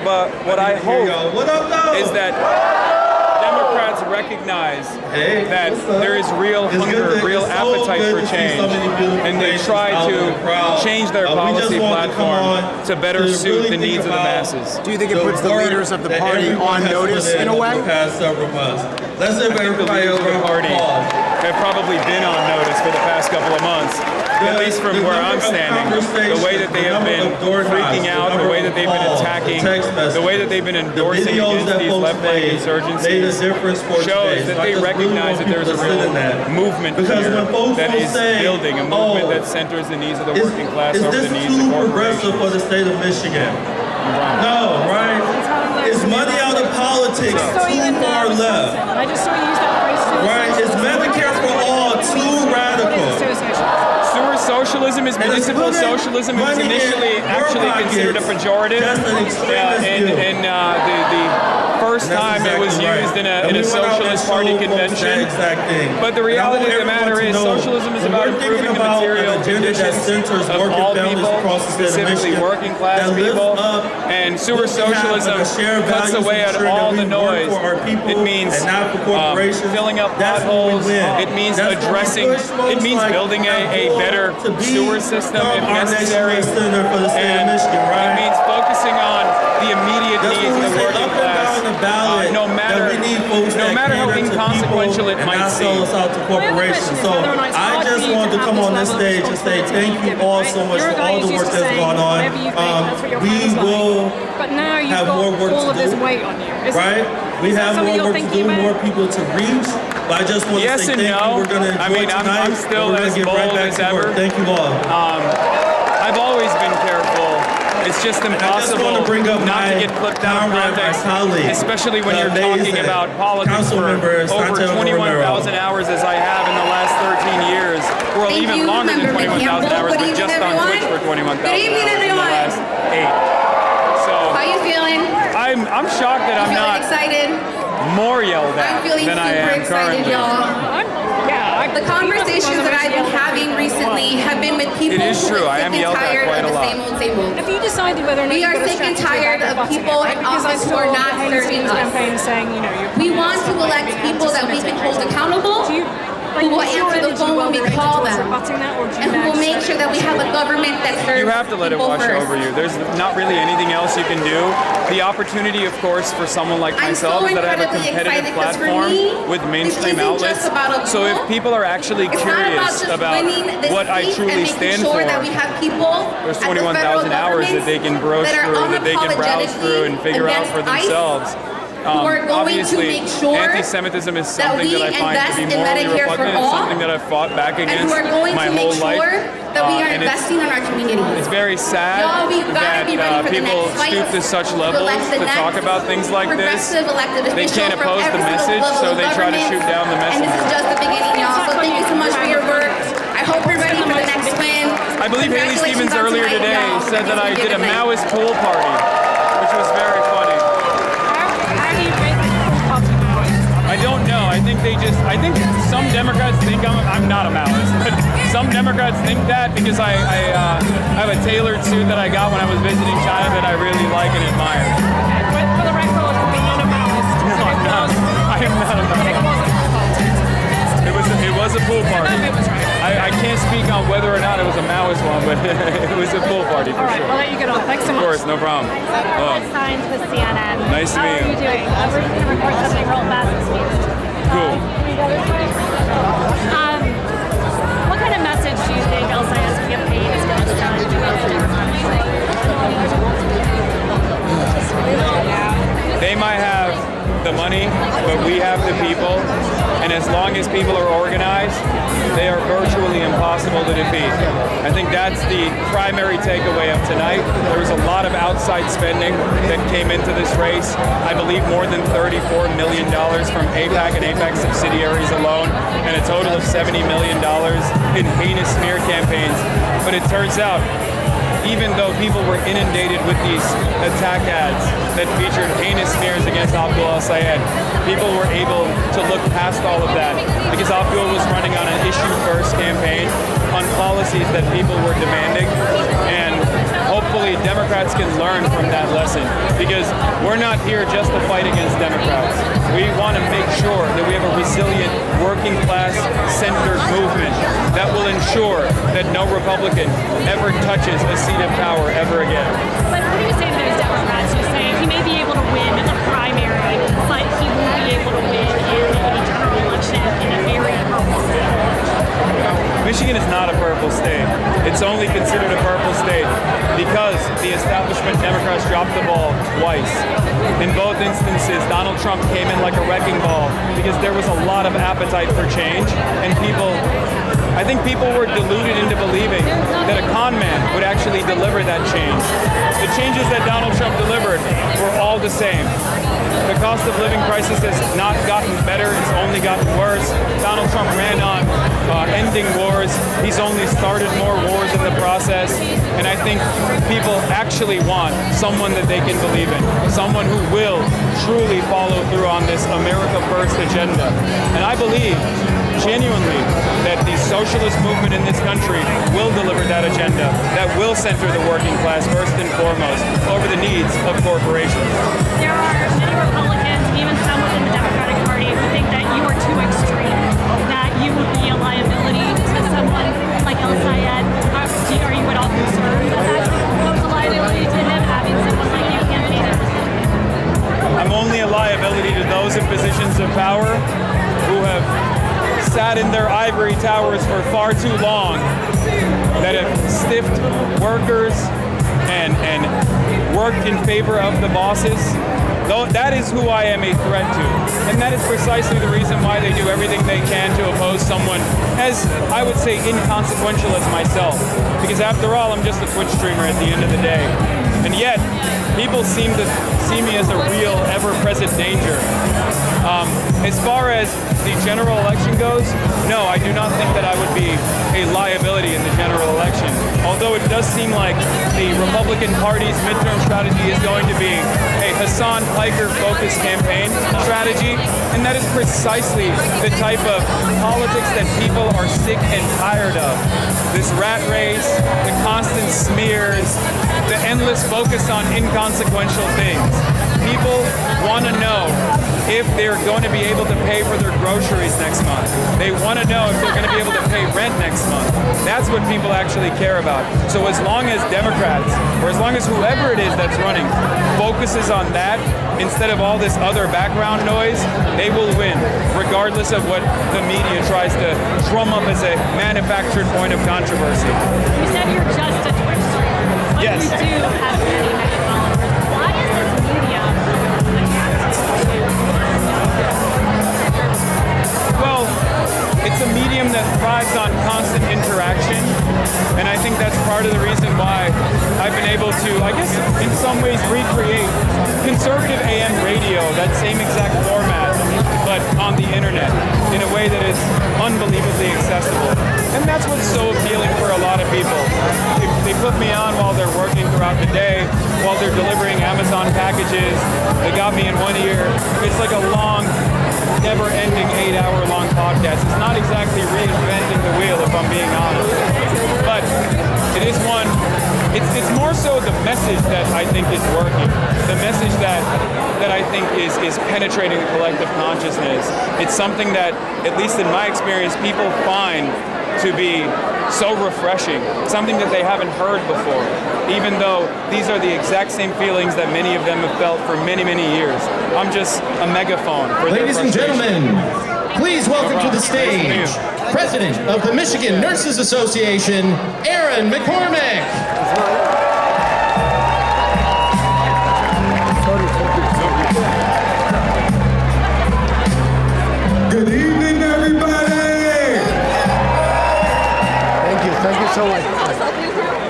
But what I hope is that Democrats recognize that there is real hunger, real appetite for change, and they try to change their policy platform to better suit the needs of the masses. Do you think it puts the leaders of the party on notice in a way? I think the leaders of the party have probably been on notice for the past couple of months. At least from where I'm standing, the way that they have been freaking out, the way that they've been attacking, the way that they've been endorsing against these left-wing insurgencies shows that they recognize that there's a real movement here that is building, a movement that centers the needs of the working class over the needs of corporations. For the state of Michigan? No, right? Is money out of politics too far left? I just saw you use that phrase too. Right? Is Medicare for all too radical? Sewer socialism is municipal socialism. It was initially actually considered a pejorative. And the first time it was used in a socialist party convention. But the reality of the matter is socialism is about improving the material conditions of all people, specifically working class people. And sewer socialism cuts away at all the noise. It means filling up potholes. It means addressing, it means building a better sewer system if necessary. And it means focusing on the immediate needs of the working class, no matter how inconsequential it might seem. So I just wanted to come on this stage and say thank you all so much for all the work that's gone on. We will have more work to do, right? We have more work to do, more people to reach. But I just want to say thank you. We're going to enjoy tonight. I'm still as bold as ever. Thank you all. I've always been careful. It's just impossible not to get clipped out of context, especially when you're talking about politics for over 21,000 hours as I have in the last 13 years. Well, even longer than 21,000 hours, but just on Twitch for 21,000 hours in the last 8. So, how you feeling? I'm shocked that I'm not excited. More yelled at I'm feeling than I am excited, currently. y'all. The conversations that I've been having recently have been with people It is true. I am yelled at quite a lot. Same old. If you decided whether or not we are sick and tired of people in office who are not serving us. We want to elect people that we can hold accountable, who will answer the phone when we call them, and who will make sure that we have a government that serves You have to let it wash over you. There's not really anything else you can do. The opportunity, of course, for someone like myself is that I have a competitive platform with mainstream outlets. So if people are actually curious about what I truly stand for, there's 21,000 hours that they can browse through and figure out for themselves. Obviously, anti-Semitism is something that I find to be morally repugnant. It's something that I've fought back against my whole life. And it's very sad that people stoop to such levels to talk about things like this. They can't oppose the message, so they try to shoot down the message. And this is just the beginning, y'all. So thank you so much for your work. I hope you're ready for the next win. I believe Haley Stevens earlier today said that I did a Maoist pool party, which was very funny. I don't know. I think think I think some Democrats think I'm not a Maoist, but some Democrats think that because I have a tailored suit that I got when I was visiting China that I really like and admire. For the record, being a Maoist. No, I'm not. I am not a Maoist. It was a pool party. I can't speak on whether or not it was a Maoist one, but it was a pool party for sure. I'll let you get on. Thanks so much. Of course, no problem. Signed with CNN. Nice to meet you. How are you doing? We're just going to record something real fast this week. Cool. What kind of message do you think El-Sayed's campaign is going to send to the Democrats? They might have the money, but we have the people. And as long as people are organized, they are virtually impossible to defeat. I think that's the primary takeaway of tonight. There was a lot of outside spending that came into this race. I believe more than $34 million from AIPAC and AIPAC subsidiaries alone, and a total of $70 million in heinous smear campaigns. But it turns out, even though people were inundated with these attack ads that featured heinous smears against Abdul El-Sayed, people were able to look past all of that because Abdul was running on an issue-first campaign on policies that people were demanding, and hopefully Democrats can learn from that lesson because we're not here just to fight against Democrats. We want to make sure that we have a resilient, working-class, centered movement that will ensure that no Republican ever touches a seat of power ever again. But what do you say to those Democrats who say he may be able to win a primary, but he won't be able to win in a general election in a very purple state? Michigan is not a purple state. It's only considered a purple state because the establishment Democrats dropped the ball twice. In both instances, Donald Trump came in like a wrecking ball because there was a lot of appetite for change, and I think people were deluded into believing that a con man would actually deliver that change. The changes that Donald Trump delivered were all the same. The cost of living crisis has not gotten better, it's only gotten worse. Donald Trump ran on ending wars. He's only started more wars in the process. And I think people actually want someone that they can believe in, someone who will truly follow through on this America First agenda. And I believe genuinely that the socialist movement in this country will deliver that agenda, that will center the working class first and foremost over the needs of corporations. There are many Republicans, even some within the Democratic Party, who think that you are too extreme, that you would be a liability to someone like El-Sayed. Are you at all concerned that that becomes a liability to him, having someone like you campaigning? I'm only a liability to those in positions of power who have sat in their ivory towers for far too long, that have stiffed workers and worked in favor of the bosses. That is who I am a threat to. And that is precisely the reason why they do everything they can to oppose someone as, I would say, inconsequential as myself. Because after all, I'm just a Twitch streamer at the end of the day. And yet, people seem to see me as a real, ever-present danger. As far as the general election goes, no, I do not think that I would be a liability in the general election. Although it does seem like the Republican Party's midterm strategy is going to be a Hasan Piker focused campaign strategy, and that is precisely the type of politics that people are sick and tired of. This rat race, the constant smears, the endless focus on inconsequential things. People want to know if they're going to be able to pay for their groceries next month. They want to know if they're going to be able to pay rent next month. That's what people actually care about. So as long as Democrats, or as long as whoever it is that's running, focuses on that instead of all this other background noise, they will win, regardless of what the media tries to drum up as a manufactured point of controversy. You said you're just a Twitch streamer, but yes. You do have many followers. Why is this medium Well, it's a medium that thrives on constant interaction, and I think that's part of the reason why I've been able to, I guess, in some ways recreate conservative AM radio, that same exact format, but on the internet, in a way that is unbelievably accessible. And that's what's so appealing for a lot of people. They put me on while they're working throughout the day, while they're delivering Amazon packages. They got me in one ear. It's like a long never-ending 8-hour-long podcast. It's not exactly reinventing the wheel, if I'm being honest. But it is one. It's more so the message that I think is working. The message that I think is penetrating the collective consciousness. It's something that, at least in my experience, people find to be so refreshing, something that they haven't heard before, even though these are the exact same feelings that many of them have felt for many, many years. I'm just a megaphone for their Ladies and gentlemen, please welcome to the stage, President of the Michigan Nurses Association, Aaron McCormick. Good evening, everybody. Thank you so much.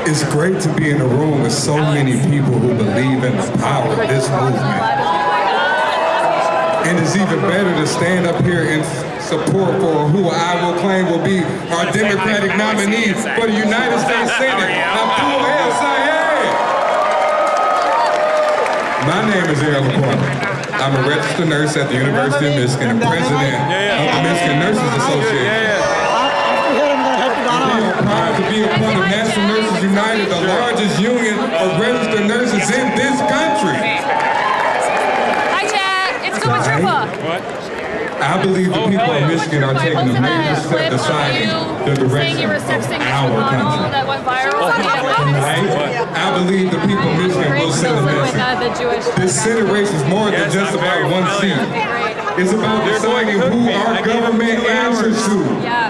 It's great to be in a room with so many people who believe in the power of this movement. And it's even better to stand up here and support for who I will claim will be our Democratic nominee for the United States Senate, Abdul El-Sayed. My name is Aaron McCormick. I'm a registered nurse at the University of Michigan and president of the Michigan Nurses Association. I'm proud to be a part of National Nurses United, the largest union of registered nurses in this country. Hi, Chad. It's Kuma Trippa. I believe the people of Michigan are taking a major step deciding the direction of our country. That went viral. I believe the people of Michigan will send a message. This Senate race is more than just about one seat. It's about deciding who our government answers to.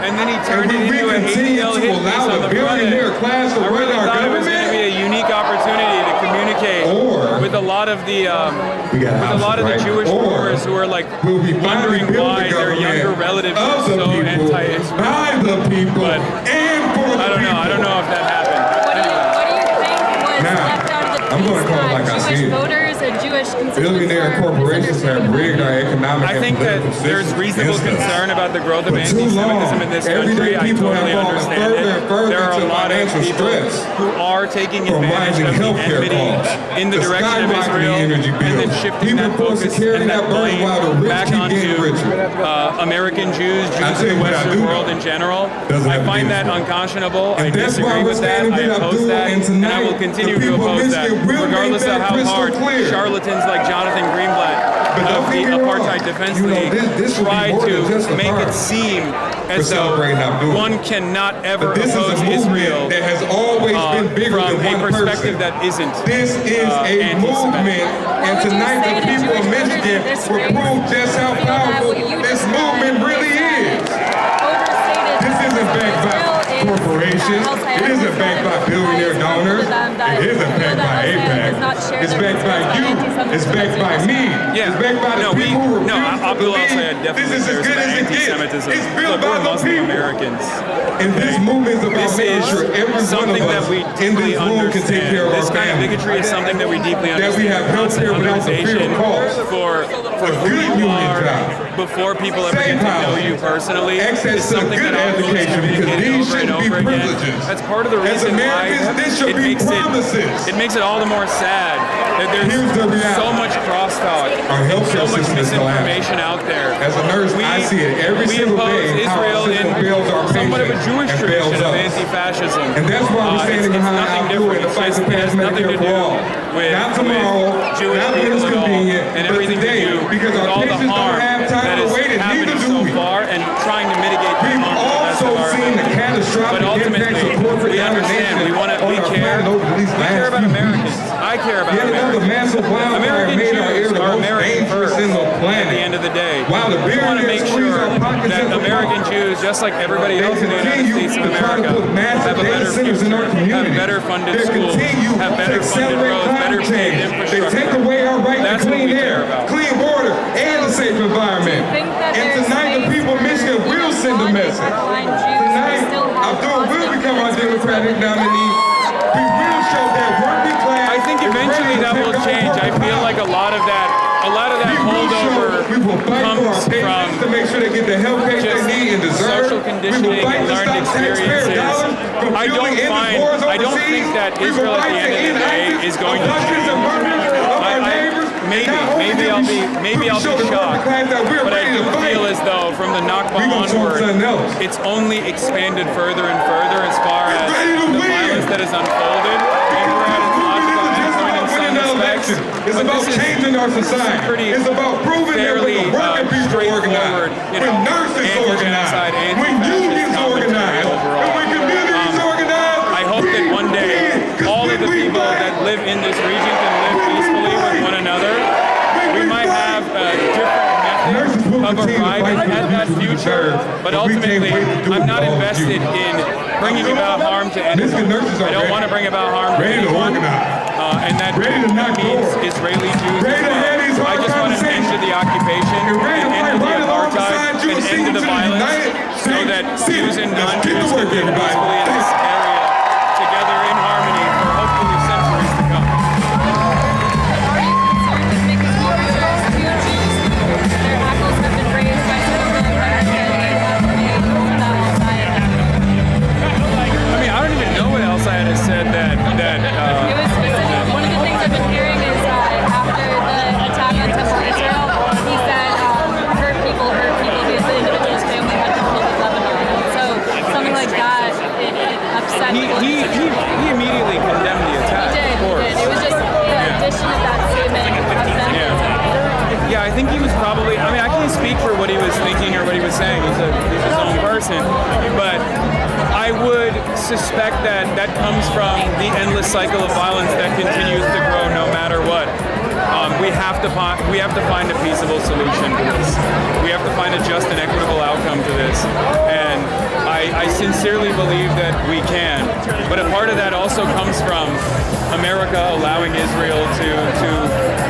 And then he turned it into a continue to allow the billionaire class to run our government. It was going to be a unique opportunity to communicate with a lot of the Jewish voters who are like wondering why their younger relatives are so anti-Israel. By the people and for the people. I don't know if that happened. What do you think was left out of the I'm going to call it like I see Jewish it. voters and Jewish conservatives? Billionaire corporations have rigged our economic I think that there's reasonable concern about the growth of anti-Semitism in this country. I totally understand it. There are a lot of people who are taking advantage of the enmity in the direction of Israel and then shifting that focus and that blame back onto American Jews in the Western world in general. I find that unconscionable. I disagree with that. I oppose that. And I will continue to oppose that, regardless of how hard charlatans like Jonathan Greenblatt of the Apartheid Defense League try to make it seem as though one cannot ever oppose Israel that has always been bigger from than a one perspective person. that isn't This is a movement, and tonight the people of Michigan will prove just how powerful this movement really is. This isn't backed by corporations. It isn't backed by billionaire donors. It isn't backed by AIPAC. It's backed by you. It's backed by me. It's backed by the people who Abdul El-Sayed definitely cares about anti-Semitism. It's built by We're the Muslim people. Americans. And this movement is about making sure every one of something us that we in this deeply room can take care of understand. This our kind of family. bigotry is something that we deeply That understand. we have health care without the fear of cost. for who good you union are job. before people ever get to know you personally. Access is to something good that I've education, because these over and shouldn't be over again. privileges. That's part of the As reason why Americans, this should it be makes promises. it makes it all the more sad that there's Here's the reality. so much crosstalk, Our healthcare so much system is misinformation out there. As a nurse, I see it every single day how Israel our system in fails our somewhat of a patients Jewish and tradition fails of us. anti-fascism. And that's why we're standing it's behind nothing Abdul different. in the fight to It pass has nothing Medicare to for do all. with Not tomorrow, Jewish not when people it's at all, convenient, and but everything today, to do because with our all the patients don't harm have time that to is wait, and neither happening do so we. far, and trying to mitigate the We've harm to the best also of our seen the ability. catastrophic But ultimately, impacts of corporate we understand. domination We care. We care about Americans. I care about Yet another Americans. massive wildfire American made our air Jews the are most American dangerous first in the at planet. the end of the day. While the We want to billionaires make squeeze sure our pockets that at the American top. Jews, just like everybody else in the United continue States of to try to America, put massive have a data better centers in our future, have community. better funded They schools, continue have to better funded accelerate roads, better climate paved change. They infrastructure. take away our right That's to what clean we care air, about. clean water, and a safe environment. And tonight, the people of Michigan will send a message. Tonight, Abdul will become our Democratic nominee. We will show that working class. I think eventually that will change. I feel like a lot of that holdover comes from to make sure they get the health care they need and deserve. social conditioning and learned experiences. I don't think that Israel at the end of the day is going to change. Maybe I'll be shocked. But I do feel as though from the Nakba onward, it's only expanded further and further as far as the violence that has unfolded. And we're at its logical endpoint in some respects. It's about changing our society. It's about proving that when the working people organize, when nurses organize, when unions organize, and when communities organize. I hope that one day all of the people that live in this region can live peacefully with one another. We might have a different method of arriving at that future, but ultimately, I'm not invested in bringing about harm to anyone. I don't want to bring about harm to anyone, and that means Israeli Jews as well. I just want an end to the occupation, an end to the apartheid, an end to the violence, so that Jews and non-Jews can live peacefully in this area together in harmony for hopefully centuries to come. I mean, I don't even know what else I had said that It was specific. One of the things I've been hearing is after the attack on Temple Israel, he said hurt people, basically individuals' family had been killed in Lebanon. So something like that, it upset people. He immediately condemned the attack. He did. It was just the addition of that statement upset the attack. Yeah, I think he was probably, I mean, I can't speak for what he was thinking or what he was saying. He's his own person. But I would suspect that that comes from the endless cycle of violence that continues to grow no matter what. We have to find a peaceable solution to this. We have to find a just and equitable outcome to this. And I sincerely believe that we can. But a part of that also comes from America allowing Israel to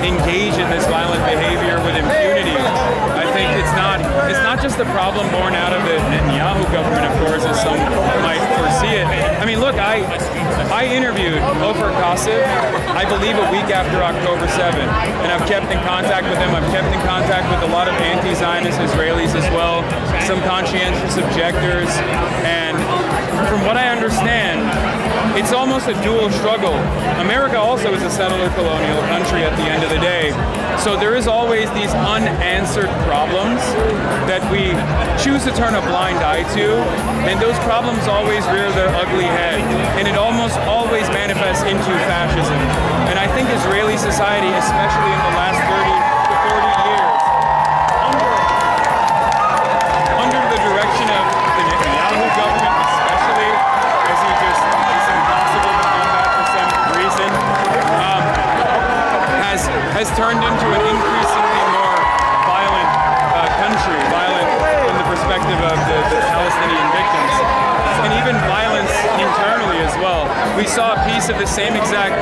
engage in this violent behavior with impunity. I think it's not just a problem born out of the Netanyahu government, of course, as some might foresee it. I mean, look, I interviewed Ofer Kassev, I believe a week after October 7th, and I've kept in contact with him. I've kept in contact with a lot of anti-Zionist Israelis as well, some conscientious objectors, and from what I understand, it's almost a dual struggle. America also is a settler colonial country at the end of the day. So there is always these unanswered problems that we choose to turn a blind eye to, and those problems always rear their ugly head, and it almost always manifests into fascism. And I think Israeli society, especially in the last 30 to 40 years, under the direction of the Netanyahu government especially, as he just is impossible to combat for some reason, has turned into an increasingly more violent country, violent from the perspective of the Palestinian victims, and even violence internally as well. We saw a piece of the same exact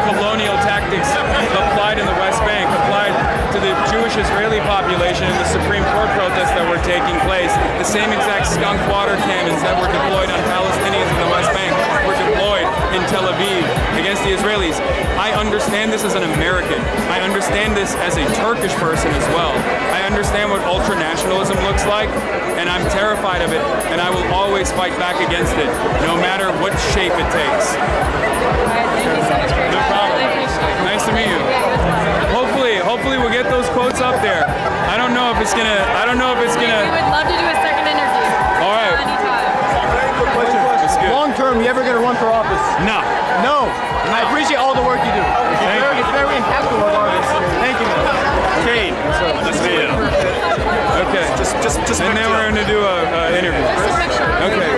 colonial tactics applied in the West Bank, applied to the Jewish Israeli population in the Supreme Court protests that were taking place. The same exact skunk water cannons that were deployed on Palestinians in the West Bank were deployed in Tel Aviv against the Israelis. I understand this as an American. I understand this as a Turkish person as well. I understand what ultranationalism looks like, and I'm terrified of it, and I will always fight back against it, no matter what shape it takes. No problem. Nice to meet you. Hopefully we'll get those quotes up there. I don't know if it's gonna. We would love to do a second interview. All right. That's good. Long term, you ever gonna run for office? No. I appreciate all the work you do. It's very impactful work, artists. Thank you, man. Kane. Nice to meet you. Okay. Just and then we're gonna do a interview. Okay.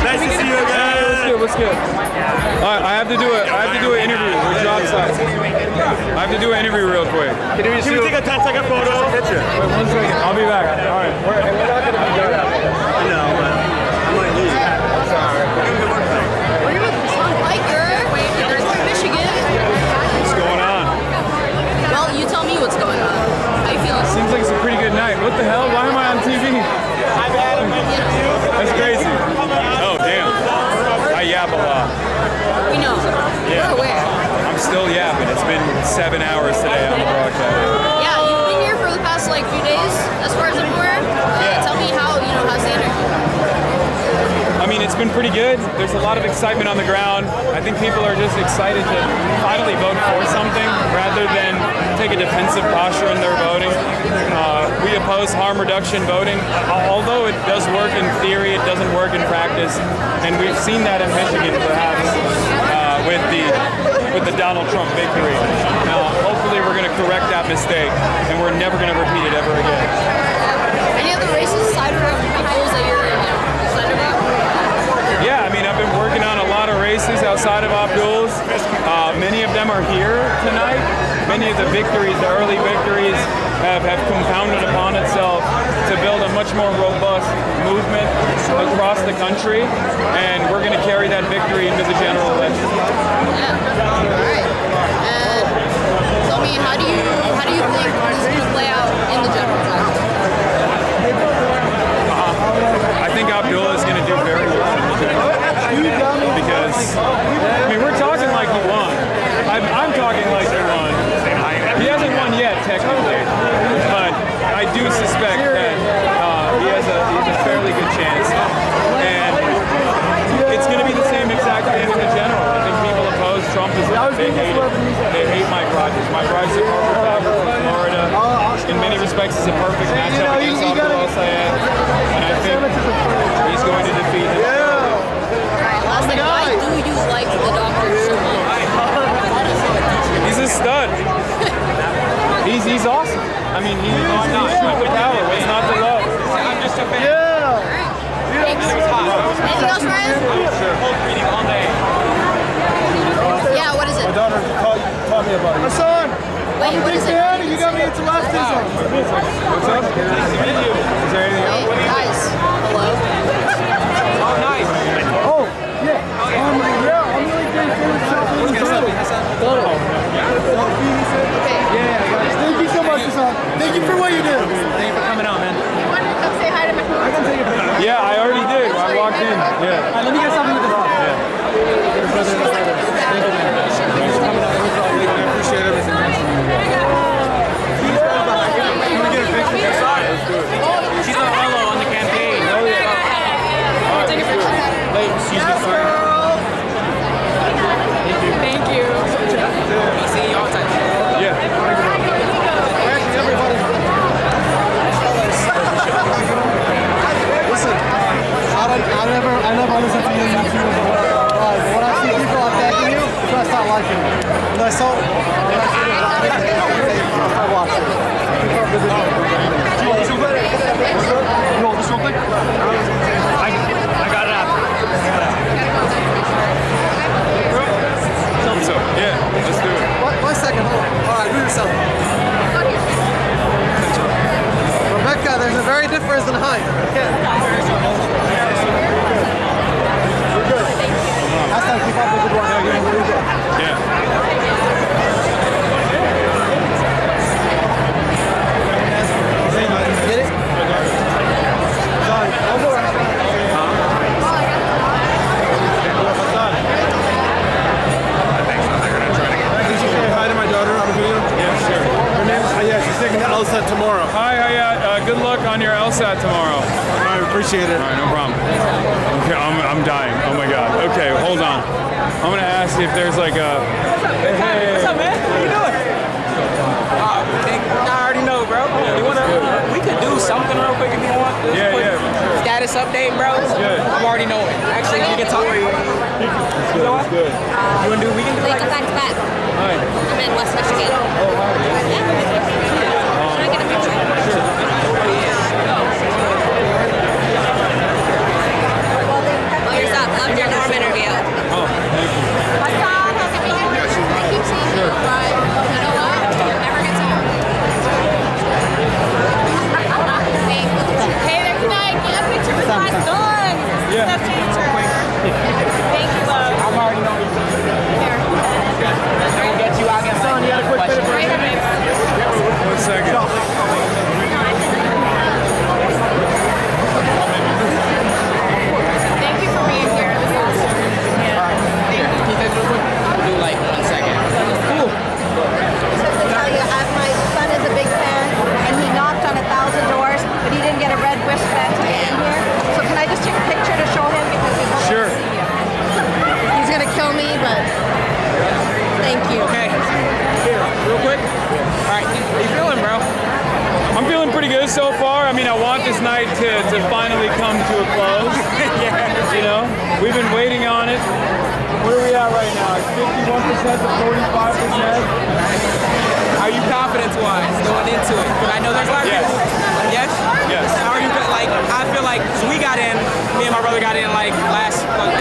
Nice to see you again. What's good? All right, I have to do an interview. We're job sites. I have to do an interview real quick. Can we take a 10-second photo? Wait 1 second. I'll be back. All right. We're not gonna be there. No, but I might leave. We're here with Hasan Piker, Michigan. What's going on? Well, you tell me what's going on. How you feeling? Seems like it's a pretty good night. What the hell? Why am I on TV? That's crazy. Oh, damn. I yap a lot. We know. Yeah. We're aware. I'm still yapping. It's been 7 hours today on the broadcast. Yeah, you've been here for the past few days, as far as I'm aware. been pretty good. There's a lot of excitement on the ground. I think people are just excited to finally vote for something rather than take a defensive posture in their voting. We oppose harm reduction voting. Although it does work in theory, it doesn't work in practice. And we've seen that in Michigan, perhaps, with the Donald Trump victory. Hopefully we're going to correct that mistake, and we're never going to repeat it ever again. Any other races aside from polls that you're excited about? Yeah, I mean, I've been working on a lot of races outside of Abdul's. Many of them are here tonight. Many of the victories, the early victories, have compounded upon itself to build a much more robust movement across the country, and we're going to carry that victory into the general election. Yeah. All right. And tell me, how do you think this is going to play out in the general election? I think Abdul is going to do very well in the general election because, I mean, we're talking like he won. I'm talking like he won. He hasn't won yet, technically, but I do suspect that he has a fairly good chance. And it's going to be the same exact thing in the general. I think people oppose Trump as they hate it. They hate Mike Rogers. Mike Rogers is a corporate doctor from Florida. In many respects, is a perfect matchup against Abdul El-Sayed. And I think he's going to defeat him. Last thing, why do you like the doctor so much? He's a stud. He's awesome. I mean, he's sweet with power. What's not to love? I'm just a fan. Yeah. Anything else, Ryan? Sure. Reading all day. Yeah, what is it? My daughter taught me about it. Hasan! Wait, what is it? You got me into leftism. What's up? Nice to meet you. Is there anything else? Hey, guys. Hello. Oh, nice. Oh, yeah. I'm really great favorite shop in the world. Yeah, guys. Thank you so much, Hasan. Thank you for what you did. Thank you for coming out, man. You wanted to come say hi to my I can take a picture. Yeah, I already did. I walked in. Yeah. Let me get something with this one. Yeah. Thank you, man. Thanks for coming out. I appreciate everything. She's a fellow on the campaign. Take a picture. Excuse me, sorry. Thank you. I'll see you all time. Yeah. Listen, I never listen to you YouTube but when I see people attacking you, I start liking you. When I start watching. You want this real quick? You want this real quick? I got it out. So, yeah, let's do it. 1 second, hold on. All right, do yourself. Rebecca, there's a very difference in height. Okay. You're good. That's how keep up the good work. Yeah. Get it? John, I'll go right. Did you say hi to my daughter on the video? Yeah, sure. Her name is Hayat. She's taking the LSAT tomorrow. Hi, good luck on your LSAT tomorrow. I appreciate it. All right, no problem. Okay, I'm dying. Oh my God. Okay, hold on. I'm gonna ask if there's like a. Hey. What's up, man? How you doing? I already know, bro. Yeah, You wanna? We could do something real quick if you want. Yeah, Quick yeah, for sure. Status update, bro. Good. I'm already knowing. Actually, we can talk. Good, that's good. You wanna do? We can do Wait, like. come back to that. Hi. I'm in West Michigan. Oh, hi. Can I get a picture? Oh, you're up. Loved your norm interview. Oh, thank you. Hasan, how's it going? I keep seeing you, but you know what? It never gets old. Hey there, can I get a picture with my son? Yeah. The future. Thank you, love. I'm already knowing. Here. I'll get you. I'll get Son, you got a quick minute for Right me? here, babe. said the 45%. Are you confidence-wise going into it? Because I know there's a lot of people. Yes? Yes. How are you, like, I feel like, so we got in, me and my brother got in, like,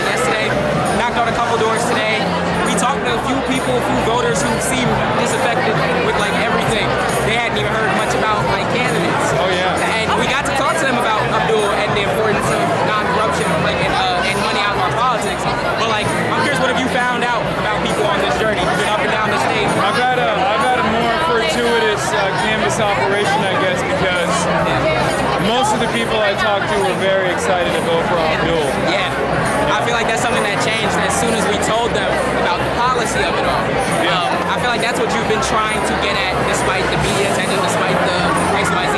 yesterday, knocked on a couple doors today. We talked to a few people, a few voters who seemed disaffected with, like, everything. They hadn't even heard much about, like, candidates. Oh, yeah. And we got to talk to them about Abdul and the importance of non-corruption, like, and money out of our politics. But, like, I'm curious, what have you found out about people on this journey? You've been up and down the state. I've had a more fortuitous canvas operation, I guess, because most of the people I talked to were very excited to vote for Abdul. Yeah. I feel like that's something that changed as soon as we told them about the policy of it all. I feel like that's what you've been trying to get at, despite the media attention, despite the XYZ.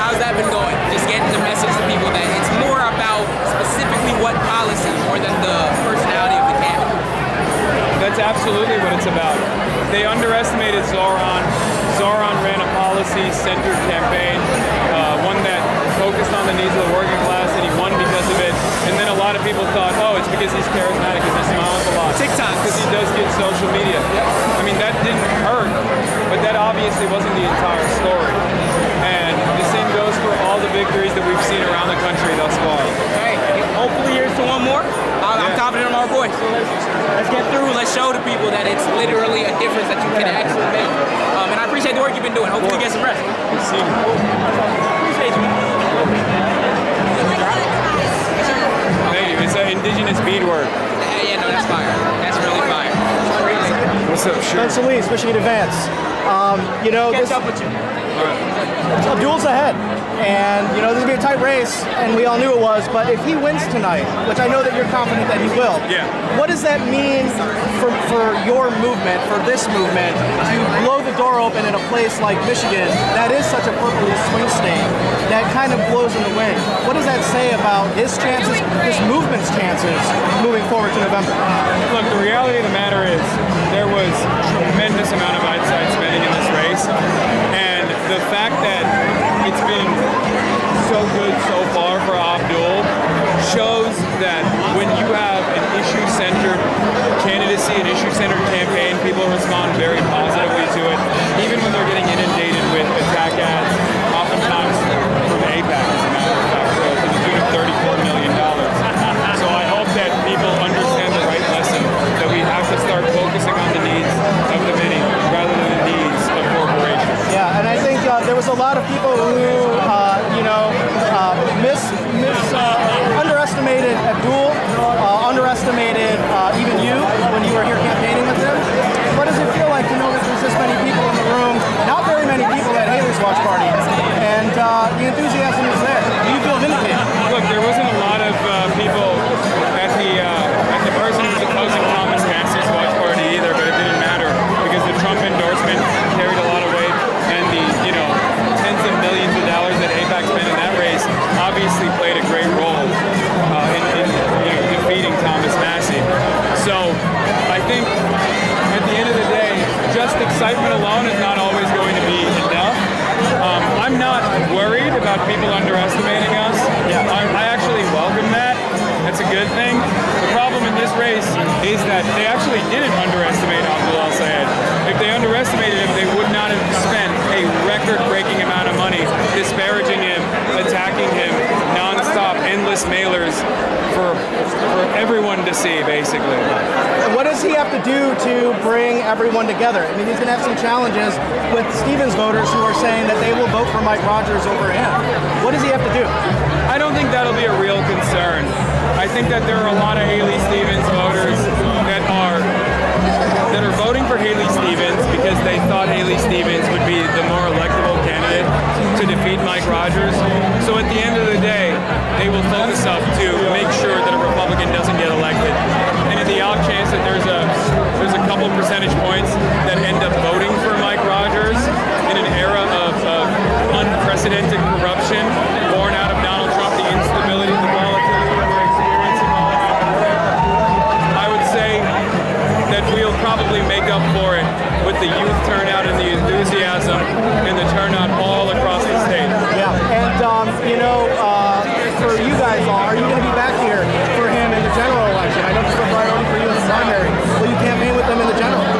How's that been going? Just getting the message to people that it's more about specifically what policy more than the personality of the candidate. That's absolutely what it's about. They underestimated Zoran. Zoran ran a policy-centered campaign, one that focused on the needs of the working class, and he won because of it. And then a lot of people thought, oh, it's because he's charismatic, because he smiles a lot. TikTok. Because he does get social media. I mean, that didn't hurt, but that obviously wasn't the entire story. And the same goes for all the victories that we've seen around the country thus far. Hey, hopefully here's to one more. I'm confident in our boy. So let's get through. Let's show the people that it's literally a difference that you can actually make. And I appreciate the work you've been doing. Hopefully you get some rest. Appreciate you. Thank you. It's an indigenous beadwork. Yeah, no, that's fire. That's really fire. What's up, sure? Spencer Lee's Michigan Events. You know, Catch up with you. Abdul's ahead. And, you know, this will be a tight race, and we all knew it was, but if he wins tonight, which I know that you're confident that he will, what does that mean for your movement, for this movement, to blow the door open in a place like Michigan that is such a purpley swing state that kind of blows in the wind? What does that say about his chances, this movement's chances, moving forward to November? Look, the reality of the matter is there was tremendous amount of outside spending in this race, and the fact that it's been so good so far for Abdul shows that when you have an issue-centered candidacy, an issue-centered campaign, people respond very positively to it, even when they're getting inundated with attack ads, oftentimes from AIPAC, as a matter of fact, to the tune of $34 million. So I hope that people understand the right lesson, that we have to start focusing on the needs of the many rather than the needs of corporations. Yeah, and I think there was a lot of people who, underestimated Abdul, underestimated even you when you were here campaigning with him. What does it feel like to know that there's this many people in the room, not very many people at Haley's watch party, and the enthusiasm is there? Do you feel vindicated? Look, there wasn't a lot of people at the person who's opposing Thomas Massey's watch party either, but it didn't matter because the Trump endorsement carried a lot of weight, and the tens of millions of dollars that AIPAC spent in that race obviously played a great role in defeating Thomas Massey. So I think at the end of the day, just excitement alone is not always going to be enough. I'm not worried about people underestimating us. I actually welcome that. That's a good thing. The problem in this race is that they actually didn't underestimate Abdul El-Sayed. If they underestimated him, they would not have spent a record-breaking amount of money disparaging him, attacking him, non-stop, endless mailers for everyone to see, basically. What does he have to do to bring everyone together? I mean, he's going to have some challenges with Stevens voters who are saying that they will vote for Mike Rogers over him. What does he have to do? I don't think that'll be a real concern. I think that there are a lot of Haley Stevens voters that are voting for Haley Stevens because they thought Haley Stevens would be the more electable candidate to defeat Mike Rogers. So at the end of the day, they will focus up to make sure that a Republican doesn't get elected. And in the off chance that there's a couple percentage points that end up voting for Mike Rogers in an era of unprecedented corruption born out of Donald Trump, the instability, the volatility that we're experiencing all around the world, I would say that we'll probably make up for it with the youth turnout and the enthusiasm and the turnout all across the state. Yeah, and for you guys all, are you going to be back here for him in the general election? I know this is a priority for you in the primary. Will you campaign with them in the general?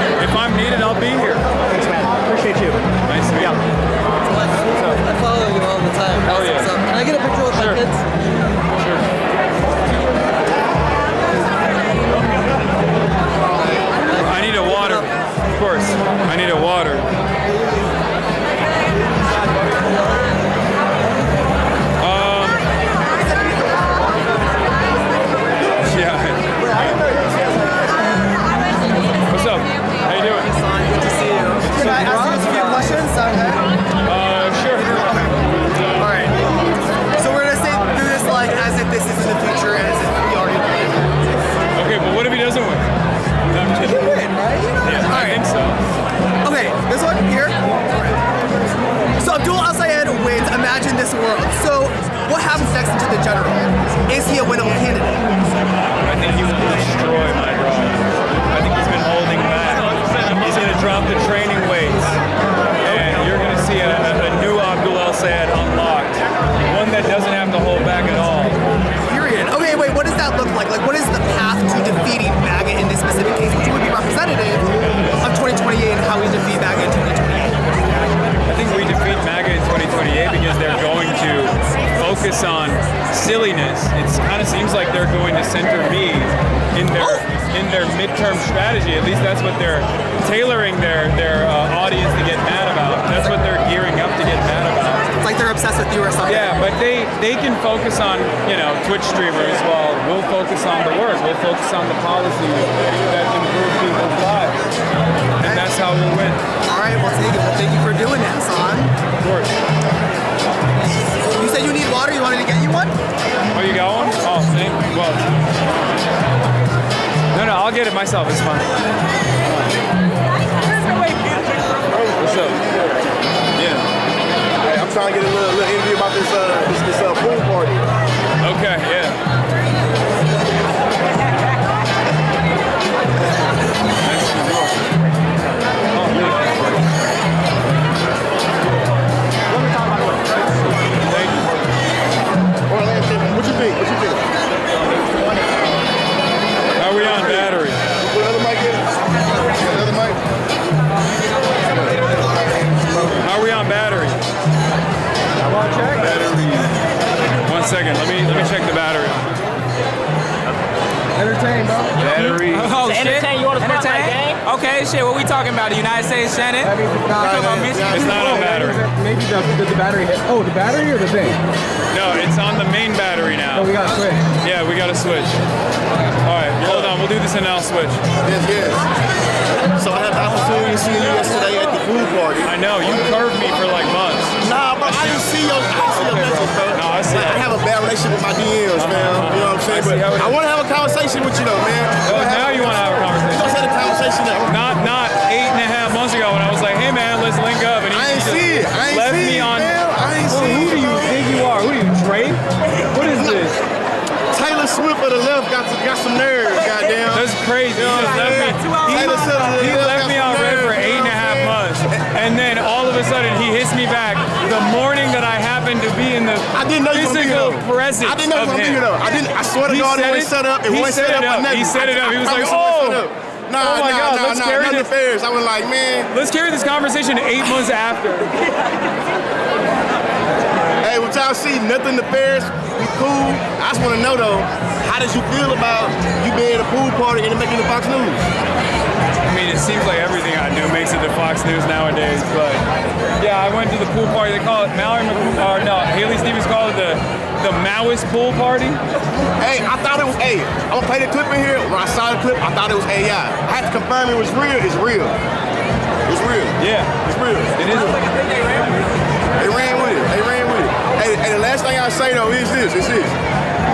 center me in their midterm strategy. At least that's what they're tailoring their audience to get mad about. That's what they're gearing up to get mad about. It's like they're obsessed with you or something. Yeah, but they can focus on, Twitch streamers while we'll focus on the work. We'll focus on the policies that improve people's lives. And that's how we'll win. All right, well, thank you for doing that, Hasan. Of course. You said you need water. You wanted to get you one? Oh, you got one? Oh, thank you. Well, no, I'll get it myself. It's fine. What's up? Yeah. Hey, I'm trying to get a little interview about this pool party. Okay, yeah. What you think? How are we on battery? Put another mic in. Another mic. How are we on battery? Battery. 1 second. Let me check the battery. Entertain, bro. Battery. Oh, shit. Entertain, you want to spotlight gang? Okay, shit, what we talking about? The United States Senate? It's not on battery. Maybe the battery hit. Oh, the battery or the thing? No, it's on the main battery now. Oh, we got to switch. Yeah, we got to switch. All right, hold on. We'll do this and I'll switch. Yes. So I had the opportunity to see you yesterday at the pool party. I know, you curved me for like months. Nah, but I didn't see your message, bro. No, I see. I have a bad relationship with my DMs, man. You know what I'm saying? But I want to have a conversation with you, though, man. Now you want to have a conversation. We just had a conversation now. Not 8.5 months ago when I was like, hey man, let's link up. And I ain't see it. I ain't left see me it, on. man. I ain't see Who it. do you think you are? Who do you, Drake? What is this? Taylor Swift of the left got some nerves, goddamn. That's crazy. You know He left me on red for 8.5 months. And then all of a sudden he hits me back the morning that I happened to be in the physical presence I didn't know you were going to be here, though. I swear to God, it was set up. It wasn't set up or nothing. He set it up. He was like, Nah, let's carry this. Affairs. I was like, man. Let's carry this conversation 8 months after. Hey, what y'all see? Nothing nefarious. We cool. I just want to know, though, how did you feel about you being at a pool party and it making the Fox News? I mean, it seems like everything I do makes it to Fox News nowadays, but yeah, I went to the pool party. They call it Haley Stevens called it the Maoist pool party. Hey, I thought it was, I'm gonna play the clip in here. When I saw the clip, I thought it was AI. I had to confirm it was real. It's real. It's real. Yeah. It's real. It is. They ran with it. Hey, the last thing I say though is this.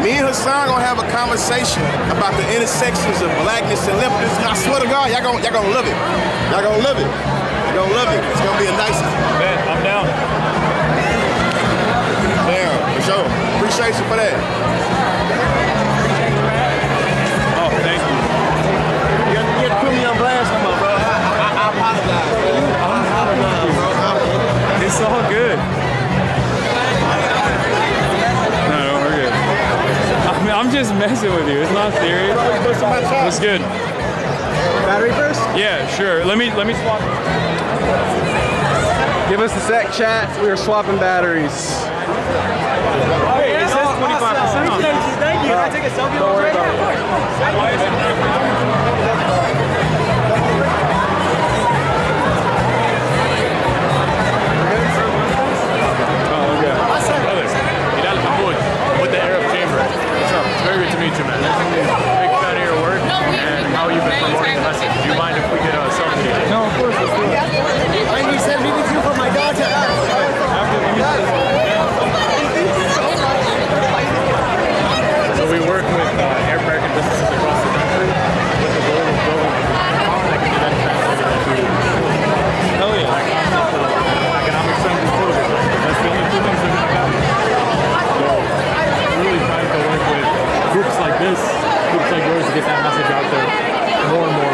Me and Hasan gonna have a conversation about the intersections of blackness and leftness. And I swear to God, y'all gonna love it. Y'all gonna love it. You're gonna love it. It's gonna be a nice one. Bet, I'm down. Damn, for sure. Appreciate you for that. Oh, thank you. You have to put me on blast, come on, bro. I apologize, bro. It's all good. I'm just messing with you. It's not serious. What's good? Battery first? Yeah, sure. Let me swap. Give us the sec, chat. We are swapping batteries. Hey, it says 25% on it. Thank you. Can I take a selfie? Don't worry about With the Arab Chamber. What's up? It's very good to meet you, man. Big fan of your work and how you've been promoting the message. Do you mind if we get a selfie? No, of course. I need to send me with you for my daughter. So we work with Arab American businesses across the country with the goal of building a power that can be then translated into economic sense and tourism. That's the only two things that we have. So really trying to work with groups like this, groups like yours to get that message out there more and more.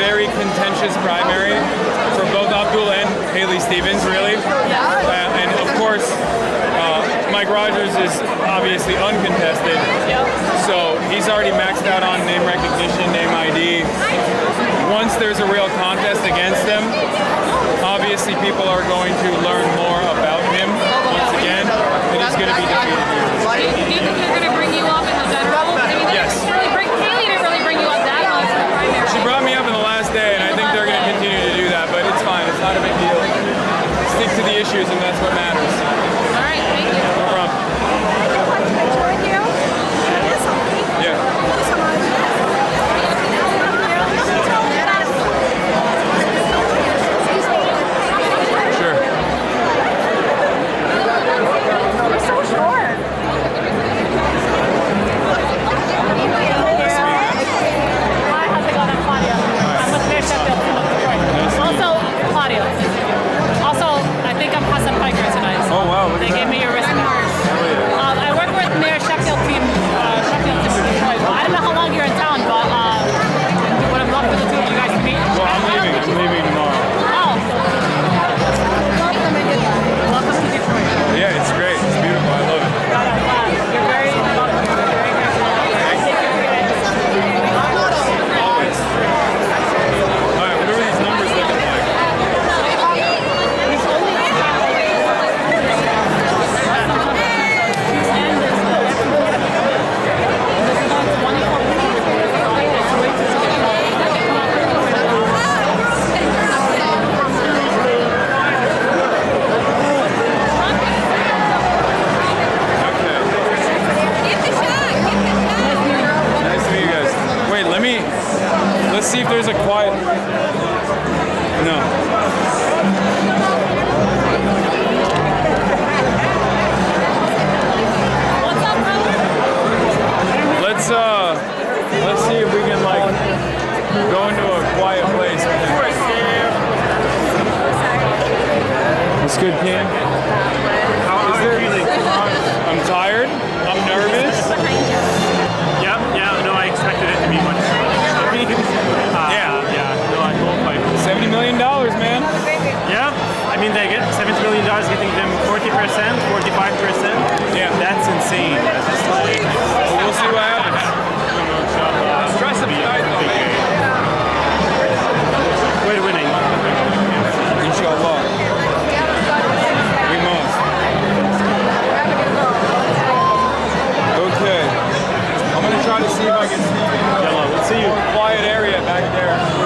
very contentious primary for both Abdul and Haley Stevens, really. And of course, Mike Rogers is obviously uncontested. So he's already maxed out on name recognition, name ID. Once there's a real contest against them, obviously people are going to learn more about him once again, and he's going to be defeated. Do you think they're going to bring you up in the general? Yes. Haley didn't really bring you up that much in the primary. She brought me up in the last day, and I think they're going to continue to do that, but it's fine. It's not a big deal. Stick to the issues, and that's what matters. All right, thank you. No problem. Yeah. Sure. You're so short. Hi, how's it going? I'm Claudia. I'm with Mayor Sheffield from Detroit. Also, Claudia. Also, I think I'm Hasan Piker tonight. Oh, wow. Look They at gave that. me your wristband. I work with Mayor Sheffield team Detroit. Well, I don't know how long you're in town, but would have loved for the two of you guys to meet. Well, I'm leaving tomorrow. Oh. Welcome to Detroit. Yeah, it's great. It's beautiful. I love it. You're very welcome. Always. All right, whatever these numbers look like. Nice to meet you guys. Wait, let's see if there's a quiet. No. Let's see if we can like go into a quiet place. It's good, Cam. How are you feeling? I'm tired. I'm nervous. Yeah, no, I expected it to be much. No, I told my $70 million, man. Yeah, I mean they get $70 million, getting them 40%, 45%. Yeah, that's insane. That's like, well, we'll see what happens. Stress them tonight, though, man. We're winning. Inshallah. We must. Okay. I'm gonna try to see if I can sneak in Let's see you. a quiet area back there.